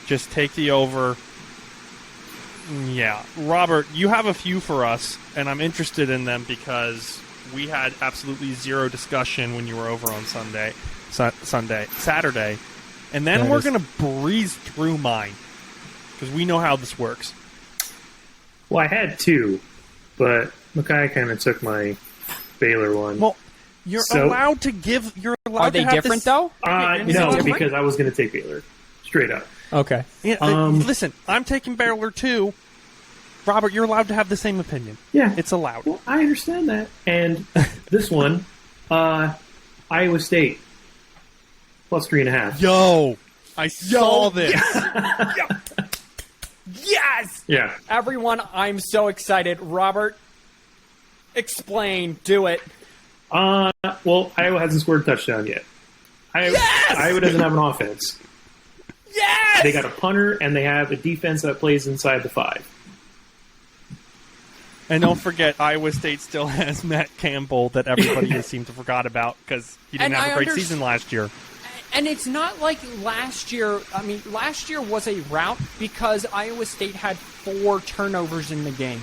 Just take the over. Yeah. Robert, you have a few for us, and I'm interested in them because we had absolutely zero discussion when you were over on Saturday. And then we're going to breeze through mine because we know how this works. Well, I had two, but Makai kind of took my Baylor one. Well, you're allowed to give. You're allowed. Are they to have different this, though? No, because I was going to take Baylor straight up. Okay. Yeah, listen, I'm taking Baylor too. Robert, you're allowed to have the same opinion. Yeah, it's allowed. Well, I understand that. And this one, Iowa State plus 3.5. Yo, I saw this. Yes! Yeah. Everyone, I'm so excited. Robert, explain. Do it. Well, Iowa hasn't scored a touchdown yet. Iowa doesn't have an offense. Yes! They got a punter, and they have a defense that plays inside the 5. And don't forget, Iowa State still has Matt Campbell that everybody has seemed to forgot about because he didn't have a great season last year. And it's not like last year. I mean, last year was a rout because Iowa State had 4 turnovers in the game.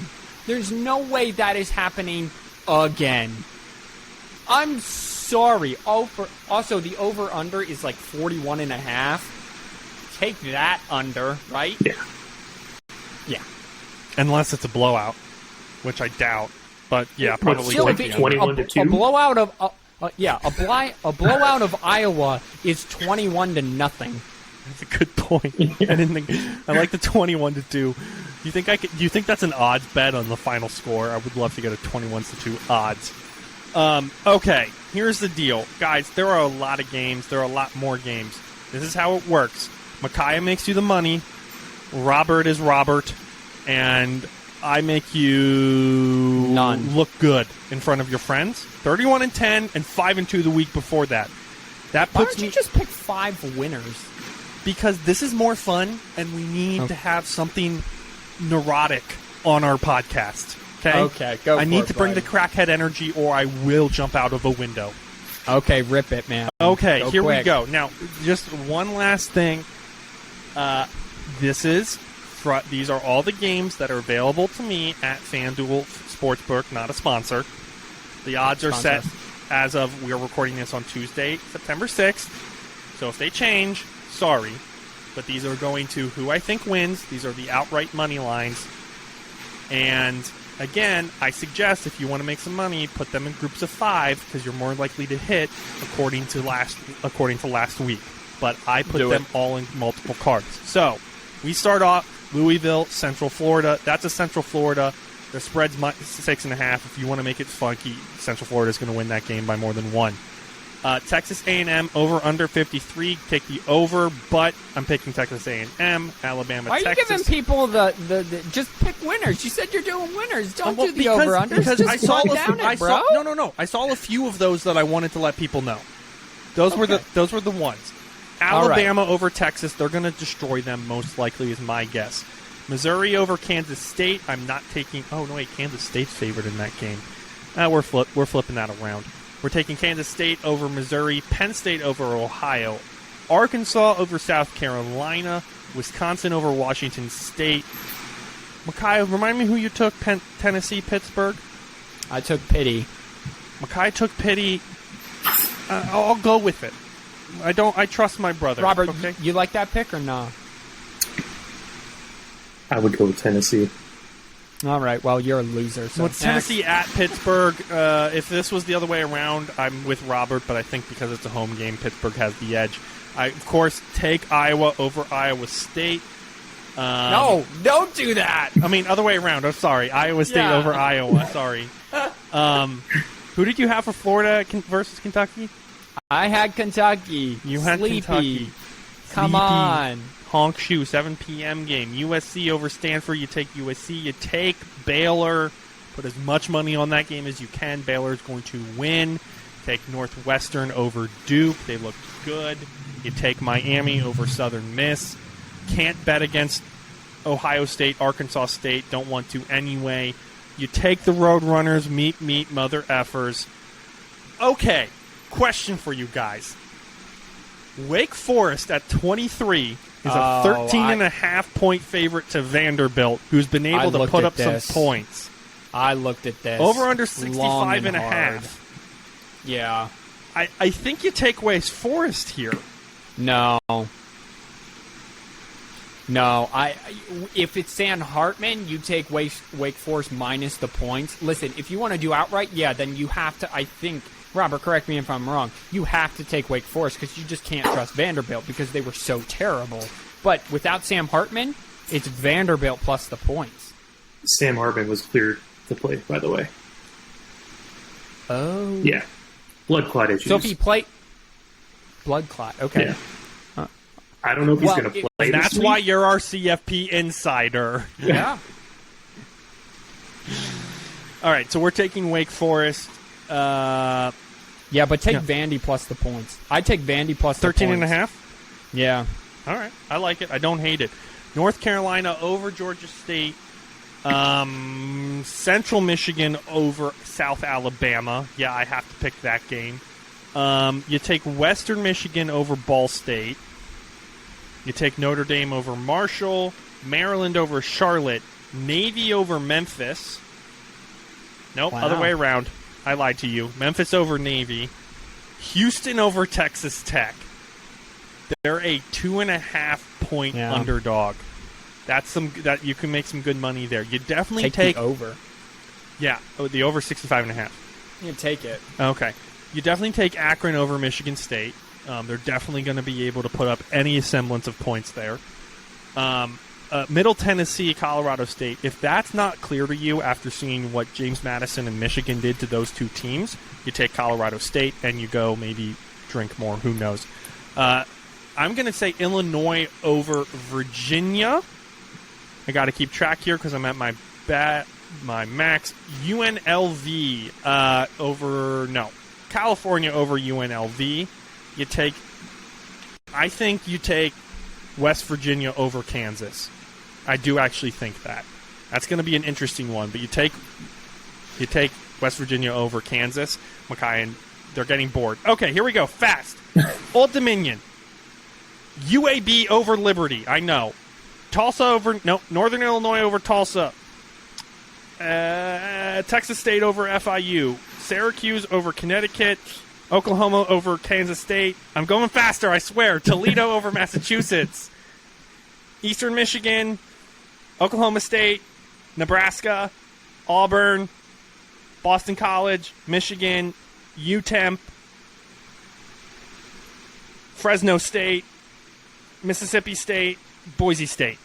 There's no way that is happening again. I'm sorry. Also, the over-under is like 41.5. Take that under, right? Yeah. Yeah. Unless it's a blowout, which I doubt. But yeah, probably still, like 21-2. A blowout of a blowout of Iowa is 21-0. That's a good point. I like the 21-2. Do you think that's an odds bet on the final score? I would love to get a 21-2 odds. Okay, here's the deal, guys. There are a lot of games. There are a lot more games. This is how it works. Micaiah makes you the money. Robert is Robert, and I make you look good in front of your friends. 31-10 and 5-2 the week before that. That puts Why don't you just pick 5 winners? Because this is more fun, and we need to have something neurotic on our podcast. Okay, go. I need to bring the crackhead energy, or I will jump out of a window. Okay, rip it, man. Okay, go here quick. we go. Now, just one last thing. These are all the games that are available to me at FanDuel Sportsbook, not a sponsor. The odds are set as of, we are recording this on Tuesday, September 6th. So if they change, sorry. But these are going to who I think wins. These are the outright money lines. And again, I suggest if you want to make some money, put them in groups of 5 because you're more likely to hit according to last week. But I put them all in multiple cards. So we start off Louisville, Central Florida. That's a Central Florida. The spread's 6.5. If you want to make it funky, Central Florida is going to win that game by more than 1. Texas A&M over under 53. Take the over, but I'm picking Texas A&M. Alabama, Why are Texas. you giving people the just pick winners? You said you're doing winners. Don't do the over under. Because just I saw bro. No. I saw a few of those that I wanted to let people know. Those were the ones. Alabama over Texas. They're going to destroy them most likely, is my guess. Missouri over Kansas State. I'm not taking. Oh no, wait, Kansas State's favored in that game. We're flipping that around. We're taking Kansas State over Missouri, Penn State over Ohio, Arkansas over South Carolina, Wisconsin over Washington State. Micaiah, remind me who you took, Tennessee, Pittsburgh? I took Pitt. Micaiah took Pitt. I'll go with it. I trust my brother. Robert, okay? you like that pick or no? I would go with Tennessee. All right, well, you're a loser. So it's Tennessee at Pittsburgh. If this was the other way around, I'm with Robert, but I think because it's a home game, Pittsburgh has the edge. I, of course, take Iowa over Iowa State. No, don't do that. I mean, other way around. I'm sorry. Iowa State over Iowa. Sorry. Who did you have for Florida versus Kentucky? I had Kentucky. You had Kentucky. Come on. Honk shoe, 7 p.m. game. USC over Stanford. You take USC. You take Baylor. Put as much money on that game as you can. Baylor's going to win. Take Northwestern over Duke. They look good. You take Miami over Southern Miss. Can't bet against Ohio State, Arkansas State. Don't want to anyway. You take the Roadrunners, meet, mother effers. Okay, question for you guys. Wake Forest at 23 is a 13.5 point favorite to Vanderbilt, who's been able to put up some points. I looked at this. Over under 65.5. Yeah. I think you take Wake Forest here. No. If it's Sam Hartman, you take Wake Forest minus the points. Listen, if you want to do outright, then you have to, I think, Robert, correct me if I'm wrong, you have to take Wake Forest because you just can't trust Vanderbilt because they were so terrible. But without Sam Hartman, it's Vanderbilt plus the points. Sam Hartman was cleared to play, by the way. Oh. Yeah. Blood clot issues. So if he played... Blood clot, okay. Yeah. I don't know if he's going to play. That's why you're our CFP insider. Yeah. All right, so we're taking Wake Forest. But take Vandy plus the points. I'd take Vandy plus 13.5? Yeah. All right, I like it. I don't hate it. North Carolina over Georgia State. Central Michigan over South Alabama. Yeah, I have to pick that game. You take Western Michigan over Ball State. You take Notre Dame over Marshall, Maryland over Charlotte, Navy over Memphis. Nope, Other way around. I lied to you. Memphis over Navy. Houston over Texas Tech. They're a 2.5 point underdog. That you can make some good money there. You definitely take the over. Yeah, the over 65.5. You take it. Okay. You definitely take Akron over Michigan State. They're definitely going to be able to put up any semblance of points there. Middle Tennessee, Colorado State. If that's not clear to you after seeing what James Madison and Michigan did to those two teams, you take Colorado State and you go maybe drink more. Who knows? I'm going to say Illinois over Virginia. I got to keep track here because I'm at my max. UNLV California over UNLV. I think you take West Virginia over Kansas. I do actually think that. That's going to be an interesting one, but you take West Virginia over Kansas. Mackay, and they're getting bored. Okay, here we go. Fast. Old Dominion. UAB over Liberty. I know. Northern Illinois over Tulsa. Texas State over FIU. Syracuse over Connecticut. Oklahoma over Kansas State. I'm going faster, I swear. Toledo over Massachusetts. Eastern Michigan, Oklahoma State, Nebraska, Auburn, Boston College, Michigan, UTEMP, Fresno State, Mississippi State, Boise State.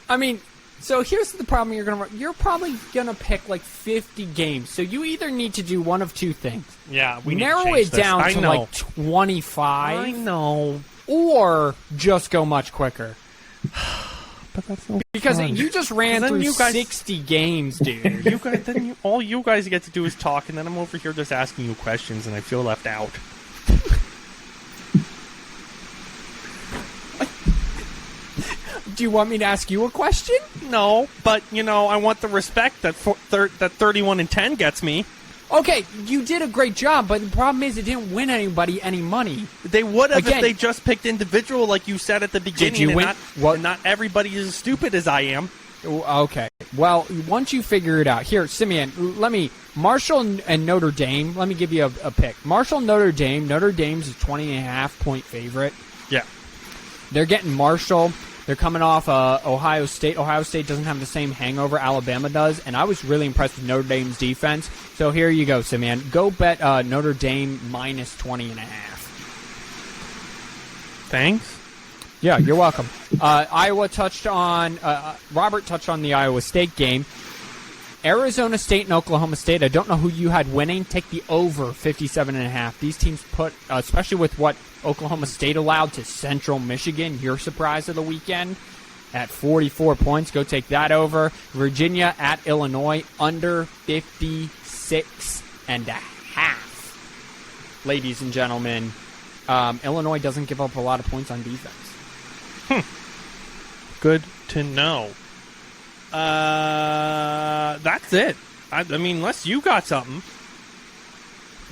I mean, so here's the problem you're probably going to pick like 50 games. So you either need to do one of two things. Yeah, we narrow need to it down to like 25. I know. Or just go much quicker. But that's no because fun. You just ran through 60 games, dude. All you guys get to do is talk, and then I'm over here just asking you questions, and I feel left out. Do you want me to ask you a question? No, but, I want the respect that 31-10 gets me. Okay, you did a great job, but the problem is it didn't win anybody any money. They would have if they just picked individual, like you said at the beginning. Did you win? Not everybody is as stupid as I am. Okay. Well, once you figure it out. Here, Simeon, Marshall and Notre Dame, let me give you a pick. Marshall, Notre Dame. Notre Dame's a 20.5 point favorite. Yeah. They're getting Marshall. They're coming off Ohio State. Ohio State doesn't have the same hangover Alabama does, and I was really impressed with Notre Dame's defense. So here you go, Simeon. Go bet Notre Dame minus 20.5. Thanks. Yeah, you're welcome. Robert touched on the Iowa State game. Arizona State and Oklahoma State, I don't know who you had winning. Take the over 57.5. These teams put, especially with what Oklahoma State allowed to Central Michigan, your surprise of the weekend, at 44 points. Go take that over. Virginia at Illinois, under 56.5. Ladies and gentlemen, Illinois doesn't give up a lot of points on defense. Good to know. That's it. I mean, unless you got something.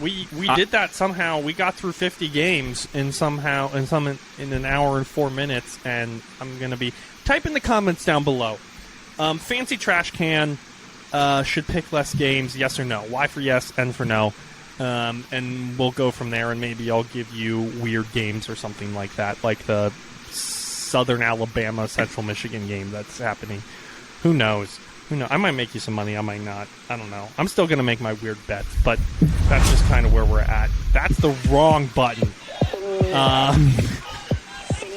We did that somehow. We got through 50 games in an hour and 4 minutes, and I'm gonna be type in the comments down below. Fancy Trash Can should pick less games, yes or no? Y for yes, N for no. And we'll go from there, and maybe I'll give you weird games or something like that, like the Southern Alabama Central Michigan game that's happening. Who knows? I might make you some money, I might not. I don't know. I'm still going to make my weird bets, but that's just kind of where we're at. That's the wrong button.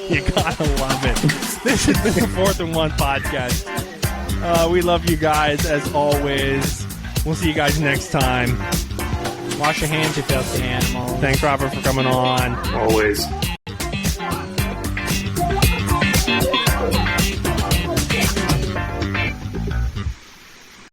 You gotta love it. This has been the 4th and 1 podcast. We love you guys, as always. We'll see you guys next time. Wash your hands, you filthy animal. Thanks, Robert, for coming on. Always.